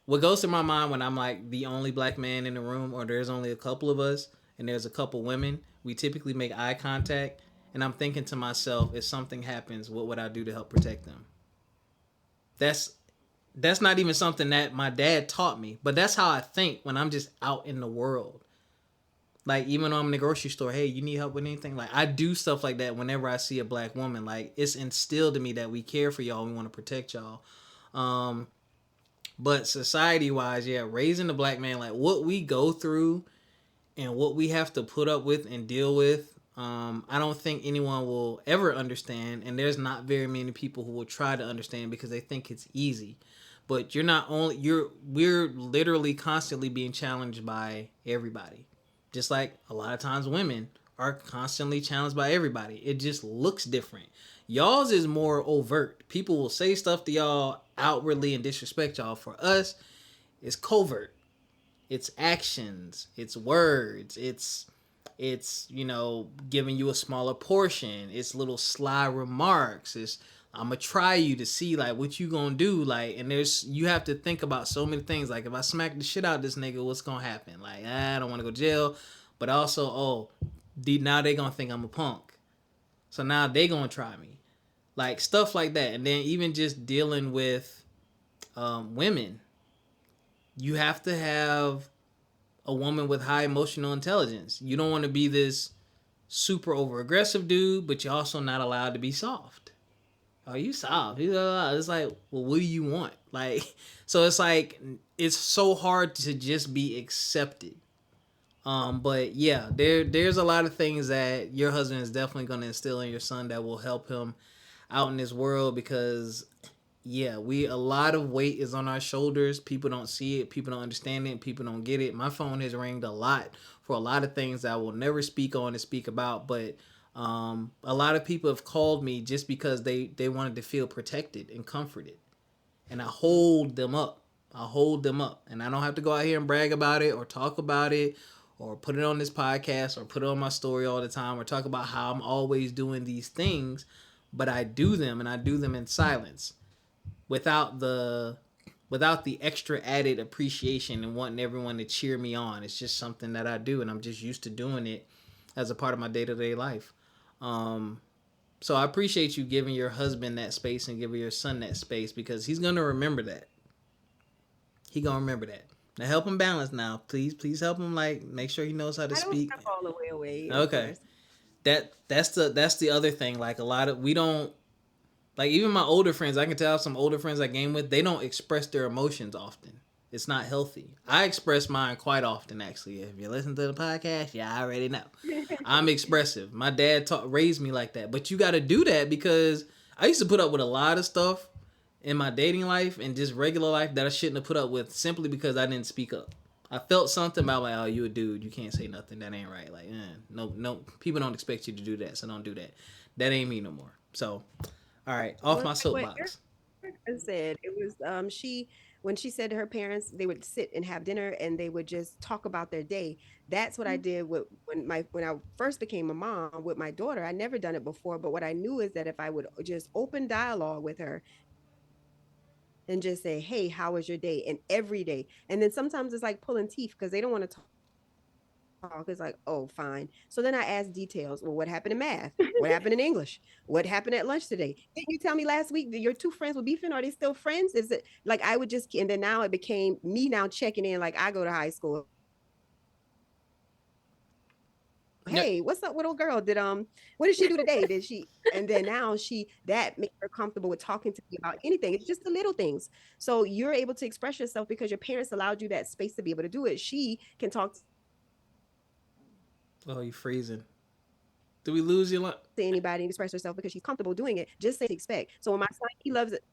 What goes through my mind when I'm like the only black man in the room, or there's only a couple of us and there's a couple women, we typically make eye contact, and I'm thinking to myself, if something happens, what would I do to help protect them? That's not even something that my dad taught me, but that's how I think when I'm just out in the world. Like, even when I'm in the grocery store, hey, you need help with anything? Like, I do stuff like that whenever I see a black woman. Like, it's instilled in me that we care for y'all, we want to protect y'all. But society-wise, yeah, raising the black man, like, what we go through and what we have to put up with and deal with, I don't think anyone will ever understand, and there's not very many people who will try to understand because they think it's easy. But we're literally constantly being challenged by everybody. Just like a lot of times women are constantly challenged by everybody. It just looks different. Y'all's is more overt. People will say stuff to y'all outwardly and disrespect y'all. For us, it's covert. It's actions. It's words. It's giving you a smaller portion. It's little sly remarks. It's, I'm gonna try you to see like what you gonna do. Like, and you have to think about so many things. Like, if I smack the shit out of this nigga, what's gonna happen? Like, I don't want to go to jail, but also, now they gonna think I'm a punk, so now they gonna try me, like stuff like that. And then even just dealing with women, you have to have a woman with high emotional intelligence. You don't want to be this super over aggressive dude, but you're also not allowed to be soft. Oh, you soft. It's like, well, what do you want? Like, so it's like, it's so hard to just be accepted. But yeah, there's a lot of things that your husband is definitely going to instill in your son that will help him out in this world, because yeah, a lot of weight is on our shoulders. People don't see it. People don't understand it. People don't get it. My phone has ringed a lot for a lot of things that I will never speak on and speak about. But a lot of people have called me just because they wanted to feel protected and comforted. And I hold them up. And I don't have to go out here and brag about it or talk about it or put it on this podcast or put it on my story all the time or talk about how I'm always doing these things. But I do them, and I do them in silence, without the extra added appreciation and wanting everyone to cheer me on. It's just something that I do, and I'm just used to doing it as a part of my day-to-day life. So I appreciate you giving your husband that space and giving your son that space, because he's going to remember that. Now help him balance now. Please help him, like, make sure he knows how to speak. I don't step all the way away. Okay. That's the other thing. Like, we don't, like, even my older friends, I can tell some older friends I game with, they don't express their emotions often. It's not healthy. I express mine quite often, actually. If you listen to the podcast, yeah, I already know. I'm expressive. My dad raised me like that. But you got to do that, because I used to put up with a lot of stuff in my dating life and just regular life that I shouldn't have put up with, simply because I didn't speak up. I felt something about, like, oh, you a dude, you can't say nothing, that ain't right. Like, no, people don't expect you to do that, so don't do that. That ain't me no more. So, all right, off my soapbox. I said it was when she said to her parents they would sit and have dinner and they would just talk about their day. That's what I did when I first became a mom with my daughter. I never done it before, but what I knew is that if I would just open dialogue with her and just say, hey, how was your day? And every day. And then sometimes it's like pulling teeth because they don't want to talk. It's like, oh, fine. So then I asked details. Well, what happened in math? What happened in English? What happened at lunch today? Didn't you tell me last week that your two friends were beefing? Are they still friends? Is it like I would just, and then now it became me now checking in like I go to high school. Hey, what's up with old girl? What did she do today? Did she? And then now that makes her comfortable with talking to me about anything. It's just the little things. So you're able to express yourself because your parents allowed you that space to be able to do it. She can talk Oh, you freezing. Do we lose you? to anybody and express herself because she's comfortable doing it. Just say expect. So when my son, he loves it.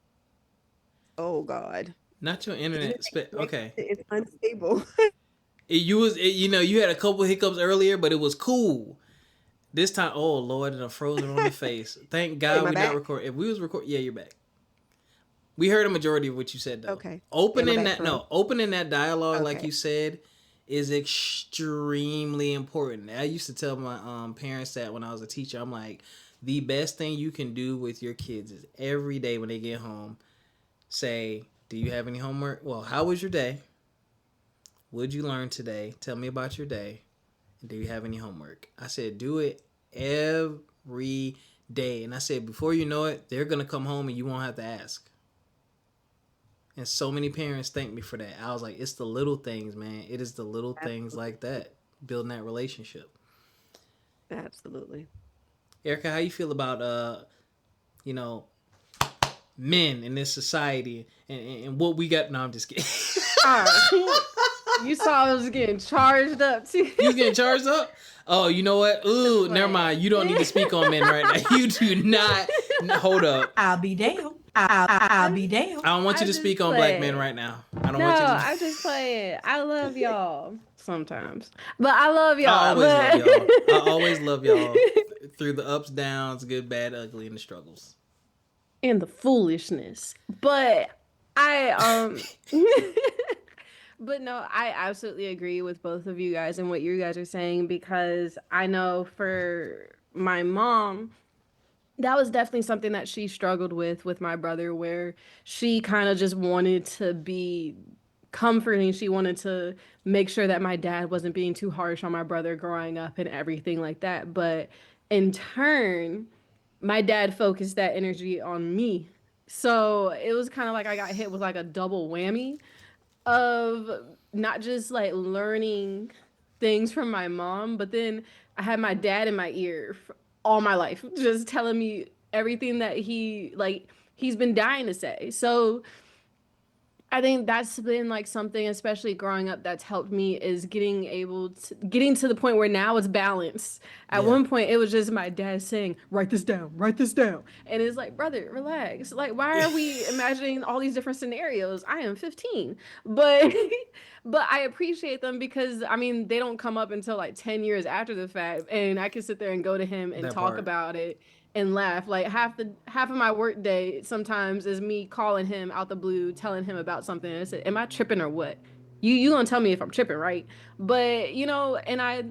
Oh God. Not your Even internet. if I connect Okay. it, it's unstable. You had a couple hiccups earlier, but it was cool. This time, oh Lord, and I'm frozen on the face. Thank Wait, God my we not back? recording. If we was recording, yeah, you're back. We heard a majority of what you said though. Okay. Am I Opening back that for real? no, opening that dialogue like Okay. you said is extremely important. I used to tell my parents that when I was a teacher. I'm like, the best thing you can do with your kids is every day when they get home, say, "Do you have any homework? Well, how was your day? What'd you learn today? Tell me about your day. Do you have any homework?" I said, do it every day. And I said, before you know it, they're going to come home and you won't have to ask. And so many parents thank me for that. I was like, it's the little things, man. It is the little things Absolutely. like that, building that relationship. Absolutely. Erica, how you feel about, you know, men in this society and what we got? No, I'm just kidding. All right. You saw I was getting charged up too. You was getting charged up? Oh, you know what? Ooh, never mind. You don't need to speak on men right now. You do not. Hold up. I'll be damned. I'll be damned. I don't want you I'm to just speak on black men playing. right now. I don't No, want you to. I'm just playing. I love y'all sometimes, but I love I y'all. always love But y'all. I always love y'all through the ups, downs, good, bad, ugly, and the struggles. and the foolishness. But I but no, I absolutely agree with both of you guys and what you guys are saying because I know for my mom, that was definitely something that she struggled with my brother, where she kind of just wanted to be comforting. She wanted to make sure that my dad wasn't being too harsh on my brother growing up and everything like that. But in turn, my dad focused that energy on me. So it was kind of like I got hit with like a double whammy of not just like learning things from my mom, but then I had my dad in my ear all my life, just telling me everything that he's been dying to say. So I think that's been like something, especially growing up, that's helped me is getting to the point where now it's balanced. At Yeah. one point, it was just my dad saying, write this down," and it's like, brother, relax. Like, why are we imagining all these different scenarios? I am 15, but but I appreciate them because I mean they don't come up until like 10 years after the fact, and I can sit there and go to him and That talk part. about it and laugh. Like half of my work day sometimes is me calling him out the blue, telling him about something. And I said, "Am I tripping or what? You gonna tell me if I'm tripping, right?" But and I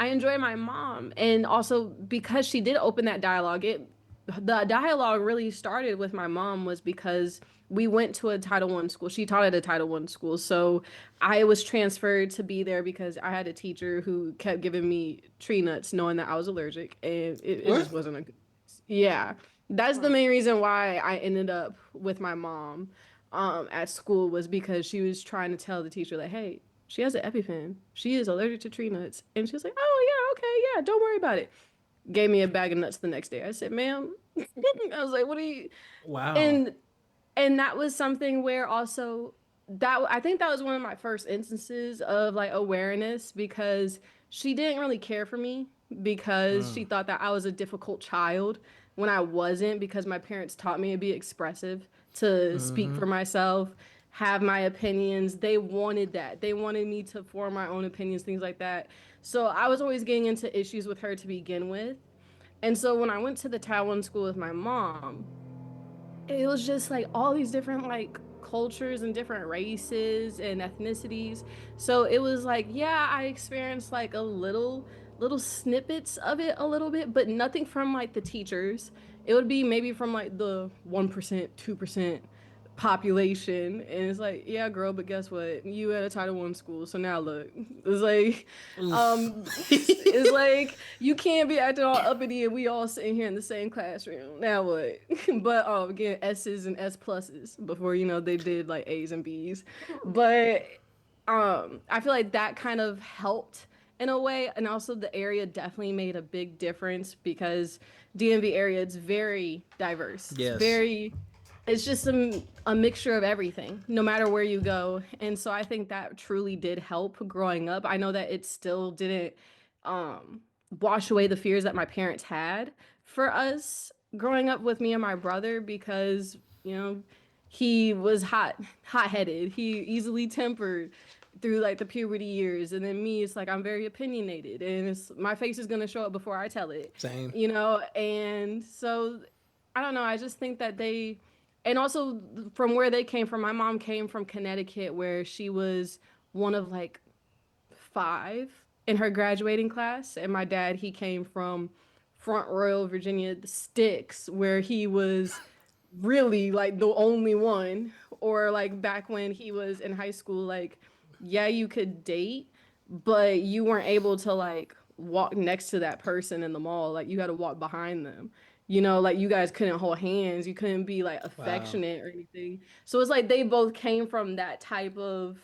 enjoy my mom, and also because she did open that dialogue. The dialogue really started with my mom was because we went to a Title One school. She taught at a Title One school, so I was transferred to be there because I had a teacher who kept giving me tree nuts, knowing that I was allergic, and it What? just wasn't a yeah, that's the main reason why I ended up with my mom at school was because she was trying to tell the teacher like, hey, she has an EpiPen. She is allergic to tree nuts. And she was like, oh yeah, okay, yeah, don't worry about it. Gave me a bag of nuts the next day. I said, ma'am, I was like, what are you Wow. and and that was something where also that I think that was one of my first instances of like awareness because she didn't really care for me because Mm. she thought that I was a difficult child when I wasn't because my parents taught me to be expressive, to speak Mm-hmm. for myself, have my opinions. They wanted that. They wanted me to form my own opinions, things like that. So I was always getting into issues with her to begin with. And so when I went to the Taiwan school with my mom, it was just like all these different like cultures and different races and ethnicities. So it was like, yeah, I experienced like a little snippets of it a little bit, but nothing from like the teachers. It would be maybe from like the 1%, 2% population. And it's like, yeah, girl, but guess what? You at a Title One school, so now look. It's like Oof. it's like you can't be acting all uppity and we all sitting here in the same classroom. Now what? But again, S's and S pluses before they did like A's and B's. But I feel like that kind of helped in a way, and also the area definitely made a big difference because DMV area, it's very diverse. Yes. It's just a mixture of everything, no matter where you go. And so I think that truly did help growing up. I know that it still didn't um, wash away the fears that my parents had for us growing up with me and my brother because, you know, he was hot-headed. He easily tempered through like the puberty years, and then me, it's like I'm very opinionated, and my face is gonna show up before I tell it. Same. And so I don't know. I just think that and also from where they came from. My mom came from Connecticut, where she was one of like five in her graduating class, and my dad, he came from Front Royal, Virginia, the sticks, where he was really like the only one. Or like back when he was in high school, like yeah, you could date, but you weren't able to like walk next to that person in the mall. Like you had to walk behind them. Like you guys couldn't hold hands. You couldn't be like Wow. affectionate or anything. So it's like they both came from that type of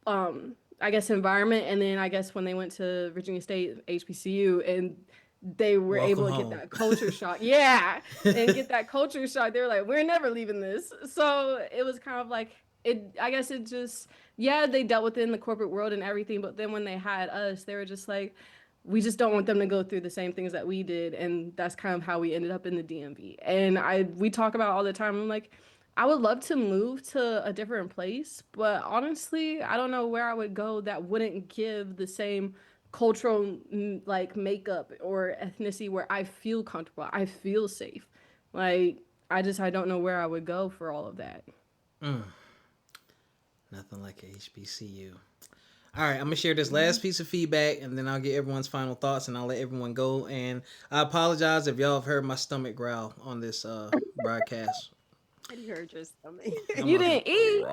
I guess environment. And then I guess when they went to Virginia State HBCU and they were Welcome able to get home. that culture shock. Yeah. And get that culture shock. They were like, we're never leaving this. So it was kind of like I guess it just, yeah, they dealt with it in the corporate world and everything, but then when they had us, they were just like, we just don't want them to go through the same things that we did. And that's kind of how we ended up in the DMV. And we talk about all the time. I'm like, I would love to move to a different place, but honestly, I don't know where I would go that wouldn't give the same cultural like makeup or ethnicity where I feel comfortable, I feel safe. Like I don't know where I would go for all of that. Mm, nothing like a HBCU. All right, I'm gonna share this last piece of feedback, and then I'll get everyone's final thoughts, and I'll let everyone go. And I apologize if y'all have heard my stomach growl on this broadcast. I heard your stomach. You didn't eat.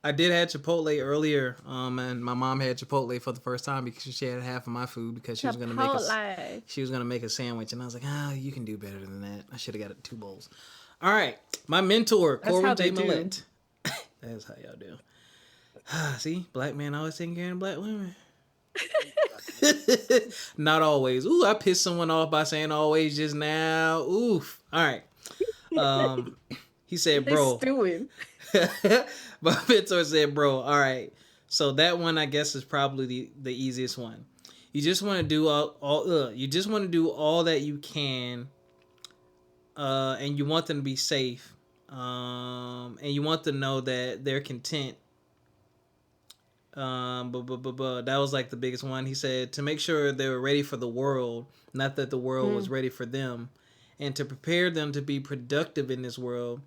I did have Chipotle earlier, and my mom had Chipotle for the first time because she had half of my food because she was gonna make a sandwich, and I was like, you can do better than that. I should have got it 2 bowls. All right, my mentor, Corey J. Millett. That's how y'all do. See, black man always taking care of black women. Not always. Ooh, I pissed someone off by saying always just now. Oof. All right. He said, bro. My mentor said, bro. All right. So that one, I guess, is probably the easiest one. You just want to do you just want to do all that you can, and you want them to be safe, and you want them to know that they're content. But that was like the biggest one. He said to make sure they were ready for the world, not that the world was ready for them, and to prepare them to be productive in this world.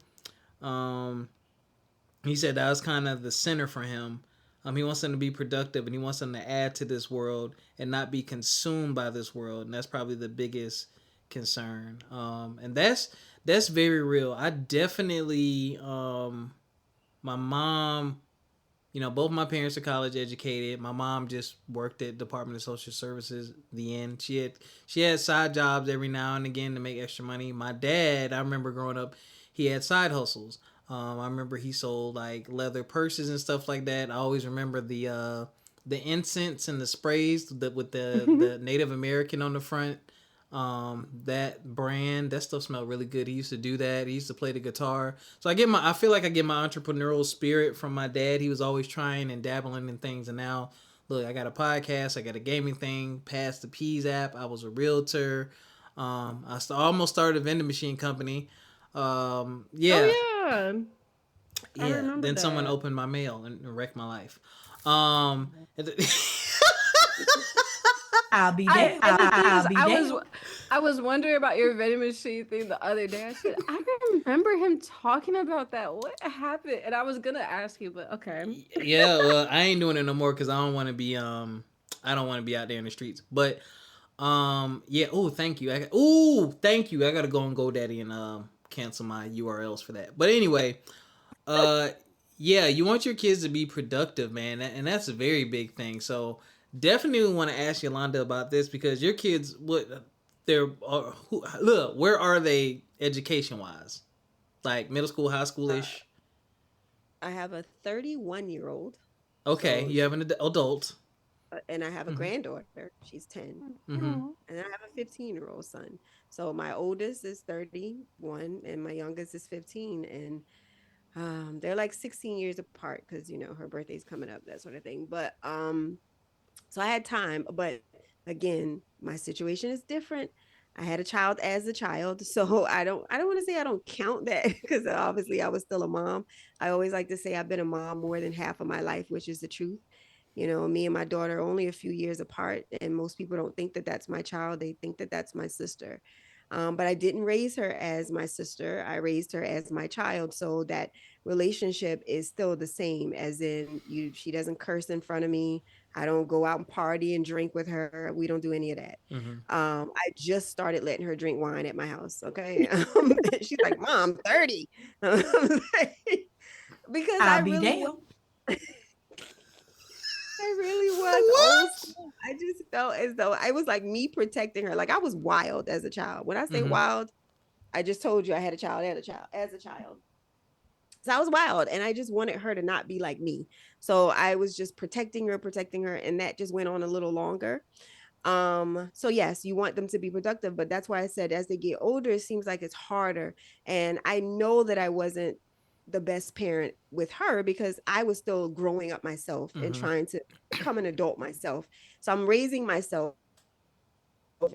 He said that was kind of the center for him. He wants them to be productive, and he wants them to add to this world and not be consumed by this world. And that's probably the biggest concern. And that's very real. I definitely, my mom, both my parents are college educated. My mom just worked at Department of Social Services. The end. She had side jobs every now and again to make extra money. My dad, I remember growing up, he had side hustles. I remember he sold like leather purses and stuff like that. I always remember the incense and the sprays with the Native American on the front. That brand, that stuff smelled really good. He used to do that. He used to play the guitar. So I feel like I get my entrepreneurial spirit from my dad. He was always trying and dabbling in things. And now, look, I got a podcast. I got a gaming thing. Passed the Peas app. I was a realtor. Almost started a vending machine company. Yeah. Oh, yeah. Yeah. Then someone opened my mail and wrecked my life. I'll be there. I was wondering about your vending machine thing the other day. I said, I remember him talking about that. What happened? And I was gonna ask you, but okay. Yeah, well, I ain't doing it no more because I don't want to be I don't want to be out there in the streets. But yeah. Oh, thank you. Thank you. I gotta go on GoDaddy and cancel my URLs for that. But anyway, yeah, you want your kids to be productive, man, and that's a very big thing. So definitely want to ask Yolanda about this because your kids, where are they education wise? Like middle school, high school-ish? I have a 31-year-old. Okay, So you have an adult. and I have a granddaughter. She's 10. Mm-hmm. And I have a 15-year-old son. So my oldest is 31 and my youngest is 15. And they're like 16 years apart because, her birthday's coming up, that sort of thing. But so I had time. But again, my situation is different. I had a child as a child, so I don't want to say I don't count that because obviously I was still a mom. I always like to say I've been a mom more than half of my life, which is the truth. Me and my daughter are only a few years apart, and most people don't think that that's my child. They think that that's my sister. But I didn't raise her as my sister. I raised her as my child. So that relationship is still the same, as in she doesn't curse in front of me. I don't go out and party and drink with her. We don't do any of that. Mm-hmm. I just started letting her drink wine at my house. Okay. She's like, Mom, 30. Because I'll be damned. I really was old school. I just felt as though I was like me protecting her. Like I was wild as a child. When I say Mm-hmm. wild, I just told you I had a child as a child. So I was wild and I just wanted her to not be like me. So I was just protecting her, and that just went on a little longer. So yes, you want them to be productive, but that's why I said as they get older, it seems like it's harder. And I know that I wasn't the best parent with her because I was still growing up myself and Mm-hmm. trying to become an adult myself. So I'm raising myself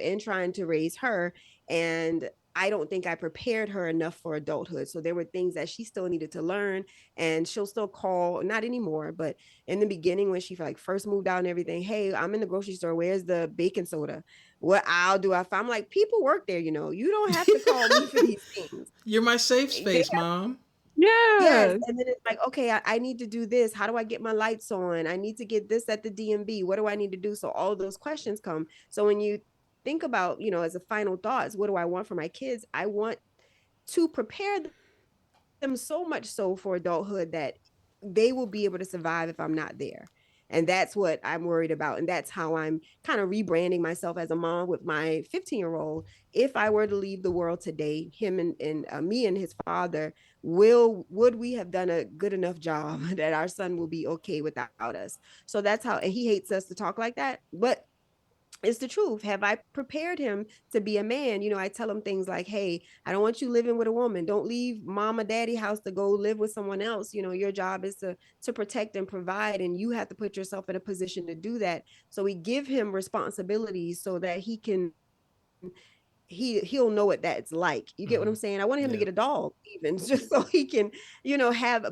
and trying to raise her. And I don't think I prepared her enough for adulthood. So there were things that she still needed to learn, and she'll still call, not anymore, but in the beginning when she like first moved out and everything, hey, I'm in the grocery store. Where's the baking soda? What aisle do I find? I'm like, people work there, you don't have to call me for these things. You're my safe space, Mom. Yes. Yeah. And then it's like, okay, I need to do this. How do I get my lights on? I need to get this at the DMV. What do I need to do? So all those questions come. So when you think about, as a final thoughts, what do I want for my kids? I want to prepare them so much so for adulthood that they will be able to survive if I'm not there. And that's what I'm worried about. And that's how I'm kind of rebranding myself as a mom with my 15-year-old. If I were to leave the world today, him and me and his father, would we have done a good enough job that our son will be okay without us? So that's how, and he hates us to talk like that, but it's the truth. Have I prepared him to be a man? I tell him things like, hey, I don't want you living with a woman. Don't leave mama, daddy house to go live with someone else. Your job is to protect and provide, and you have to put yourself in a position to do that. So we give him responsibilities so that he'll know what that's like. You get what I'm saying? I wanted him to get a dog even just so he can,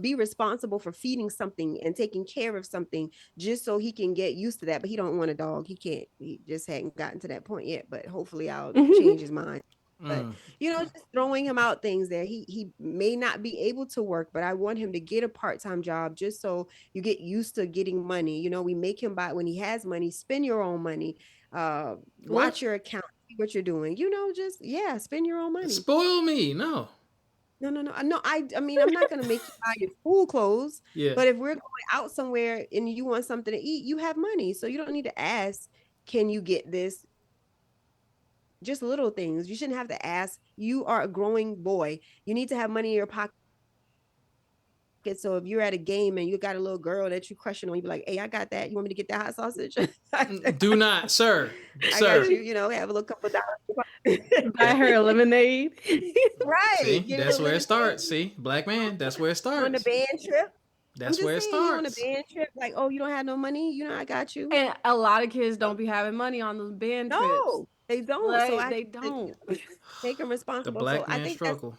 be responsible for feeding something and taking care of something, just so he can get used to that. But he don't want a dog. He just hadn't gotten to that point yet, but hopefully I'll change his mind. But just throwing him out things there. He may not be able to work, but I want him to get a part-time job just so you get used to getting money. We make him buy when he has money, spend your own money, watch your account, what you're doing, just spend your own money. Spoil me. No. No. I mean, I'm not gonna make you buy your school clothes. Yeah. But if we're going out somewhere and you want something to eat, you have money, so you don't need to ask, can you get this? Just little things. You shouldn't have to ask. You are a growing boy. You need to have money in your pocket. So if you're at a game and you got a little girl that you crushing on, you be like, hey, I got that. You want me to get that hot sausage? Do not, sir. I got you, have a little couple of dollars. Buy her a lemonade. Right. See, that's where it starts. See, black man, that's where it starts. On the band trip. That's where it starts. On a band trip, like, oh, you don't have no money? I got you. And a lot of kids don't be having money on those band trips. No, they don't. Like, so they don't. Make them responsible. The black so man I think struggle.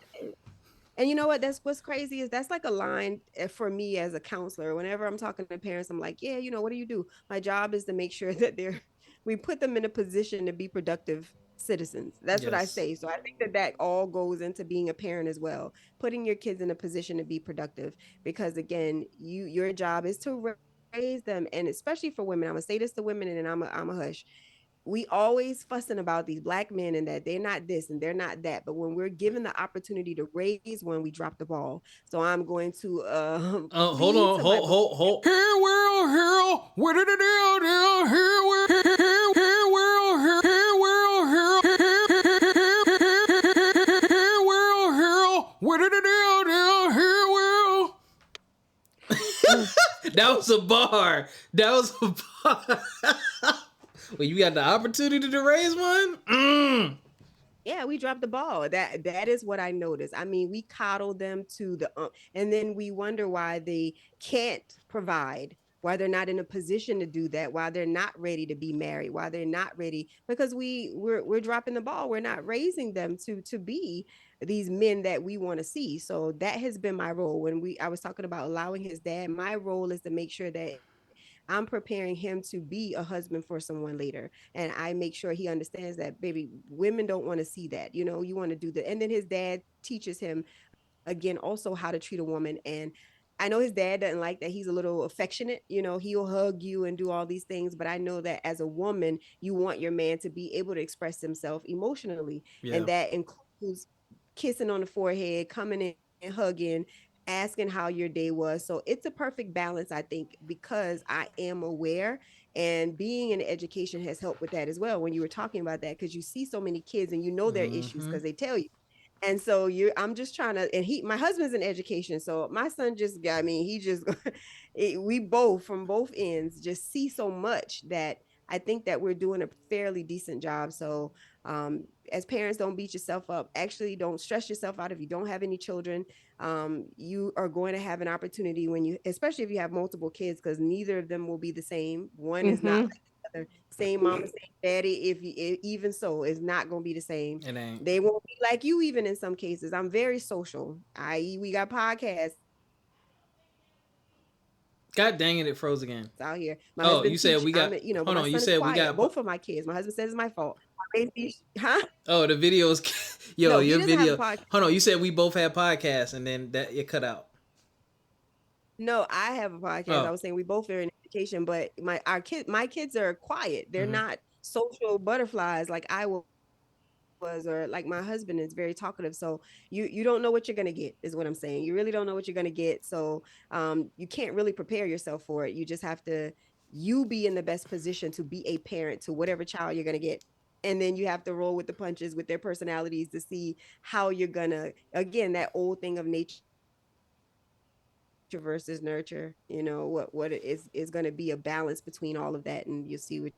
And you know what? That's what's crazy is that's like a line for me as a counselor. Whenever I'm talking to parents, I'm like, yeah, what do you do? My job is to make sure that we put them in a position to be productive citizens. That's what I say. So I think that all goes into being a parent as well, putting your kids in a position to be productive, because again, your job is to raise them. And especially for women, I'm gonna say this to women and then I'm a hush. We always fussing about these black men and that they're not this and they're not that. But when we're given the opportunity to raise one, we drop the ball. So I'm going to hold on. Here world, where did it do? Here world, where did it do? Here world. That was a bar. Well, you got the opportunity to raise one? Yeah, we dropped the ball. That is what I noticed. I mean, we coddle them to the and then we wonder why they can't provide why they're not in a position to do that, why they're not ready to be married, why they're not ready, because we're dropping the ball. We're not raising them to be these men that we want to see. So that has been my role. When I was talking about allowing his dad, my role is to make sure that I'm preparing him to be a husband for someone later. And I make sure he understands that, baby, women don't want to see that. You want to do that. And then his dad teaches him, again, also how to treat a woman. And I know his dad doesn't like that. He's a little affectionate. He'll hug you and do all these things. But I know that as a woman, you want your man to be able to express himself emotionally. Yeah. And that includes kissing on the forehead, coming in and hugging, asking how your day was. So it's a perfect balance, I think, because I am aware, and being in education has helped with that as well. When you were talking about that, because you see so many kids and their issues because they tell you. And so I'm just trying to, and my husband's in education. So my son we both from both ends just see so much that I think that we're doing a fairly decent job. So as parents, don't beat yourself up. Actually, don't stress yourself out if you don't have any children. You are going to have an opportunity especially if you have multiple kids, because neither of them will be the same. One is not like the other. Same mama, same daddy. Even so, it's not going to be the same. It ain't. They won't be like you, even in some cases. I'm very social. We got podcasts. God dang it froze again. Out here. You said we got. Hold on, you said we got both of my kids. My husband says it's my fault. Huh? Oh, the videos. Your video. Hold on, you said we both had podcasts, and then that it cut out. No, I have a podcast. I was saying we both are in education, but my kids are quiet. They're not social butterflies like I was, or like my husband is very talkative. So you don't know what you're gonna get, is what I'm saying. You really don't know what you're gonna get. So you can't really prepare yourself for it. You just have to be in the best position to be a parent to whatever child you're gonna get. And then you have to roll with the punches with their personalities to see how you're gonna, again, that old thing of nature versus nurture. What it is going to be a balance between all of that, and you'll see what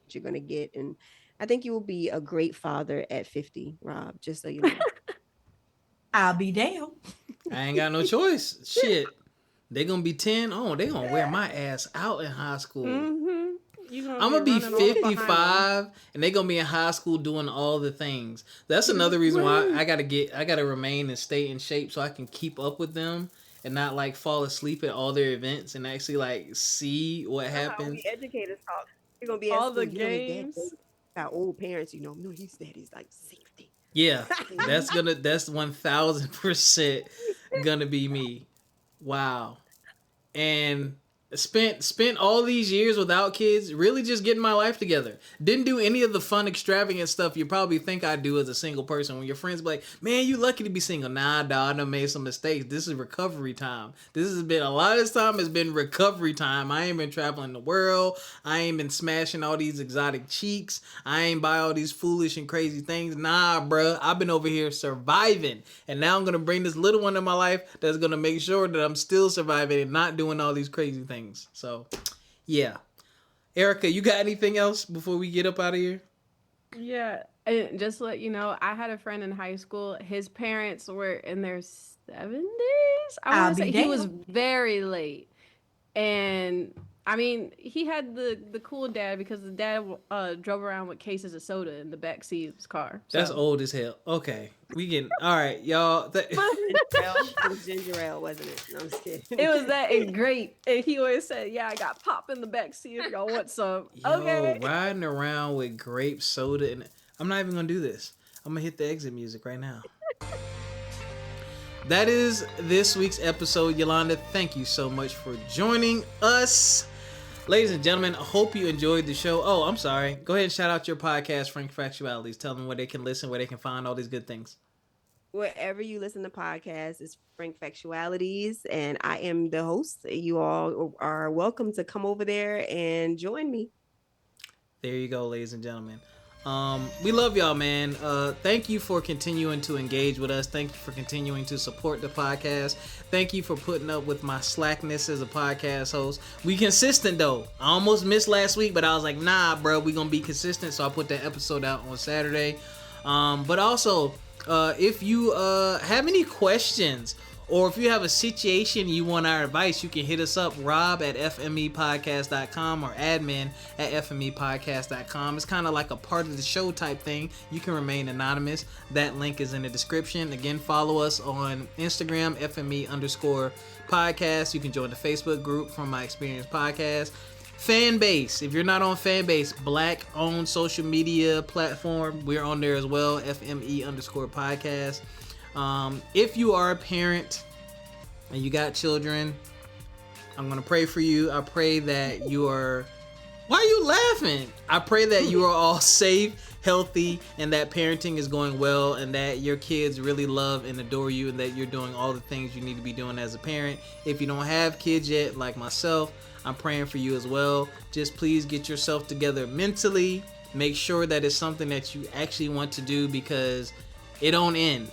you're going to get. And I think you will be a great father at 50, Rob, just so you know. I'll be damned. I ain't got no choice. Shit. They're going to be 10. Oh, they're going to wear my ass out in high school. I'm going to be 55 and they're going to be in high school doing all the things. That's another reason why I got to remain and stay in shape so I can keep up with them and not like fall asleep at all their events and actually like see what happens. Educators talk. You're going to be all the games. Our old parents, no, he's like safety. Yeah, that's 1000% gonna be me. Wow. And spent all these years without kids, really just getting my life together. Didn't do any of the fun, extravagant stuff you probably think I do as a single person. When your friends be like, man, you lucky to be single. Nah, dog, I done made some mistakes. This is recovery time. This has been, a lot of this time has been recovery time. I ain't been traveling the world. I ain't been smashing all these exotic cheeks. I ain't buy all these foolish and crazy things. Nah, bruh, I've been over here surviving. And now I'm going to bring this little one in my life that's going to make sure that I'm still surviving and not doing all these crazy things. So, yeah. Ericca, you got anything else before we get up out of here? Yeah, and just to let you know, I had a friend in high school. His parents were in their 70s. I want to say he was very late. And I mean, he had the cool dad because the dad drove around with cases of soda in the back seat of his car. So. That's old as hell. Okay, we getting all right, y'all. It was ginger ale, wasn't it? No, I'm just kidding. It was that and grape, and he always said, "Yeah, I got pop in the back seat if y'all want some." Okay, riding around with grape soda, and I'm not even gonna do this. I'm gonna hit the exit music right now. That is this week's episode, Yolanda. Thank you so much for joining us. Ladies and gentlemen, I hope you enjoyed the show. Oh, I'm sorry. Go ahead and shout out your podcast, Frank Factualities. Tell them where they can listen, where they can find all these good things. Wherever you listen to podcasts, it's Frank Factualities, and I am the host. You all are welcome to come over there and join me. There you go, ladies and gentlemen. We love y'all, man. Thank you for continuing to engage with us. Thank you for continuing to support the podcast. Thank you for putting up with my slackness as a podcast host. We consistent though. I almost missed last week, but I was like, nah, bro, we gonna be consistent. So I put that episode out on Saturday. But also, if you have any questions Or if you have a situation you want our advice, you can hit us up, rob@fmepodcast.com or admin@fmepodcast.com. It's kind of like a part of the show type thing. You can remain anonymous. That link is in the description. Again, follow us on Instagram, FME_podcast. You can join the Facebook group From My Experience Podcast. Fanbase. If you're not on Fanbase, Black-owned social media platform, we're on there as well, FME_podcast. If you are a parent and you got children, I'm going to pray for you. I pray that you are... Why are you laughing? I pray that you are all safe, healthy, and that parenting is going well, and that your kids really love and adore you, and that you're doing all the things you need to be doing as a parent. If you don't have kids yet, like myself, I'm praying for you as well. Just please get yourself together mentally. Make sure that it's something that you actually want to do, because it don't end.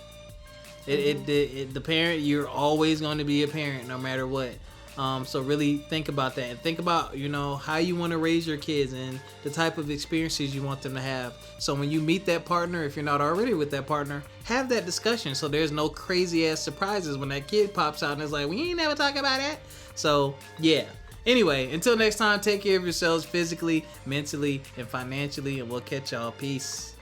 The parent, you're always going to be a parent no matter what. So really think about that, and think about, how you want to raise your kids and the type of experiences you want them to have. So when you meet that partner, if you're not already with that partner, have that discussion so there's no crazy ass surprises when that kid pops out and is like, we ain't never talk about that. So yeah. Anyway, until next time, take care of yourselves physically, mentally, and financially, and we'll catch y'all. Peace.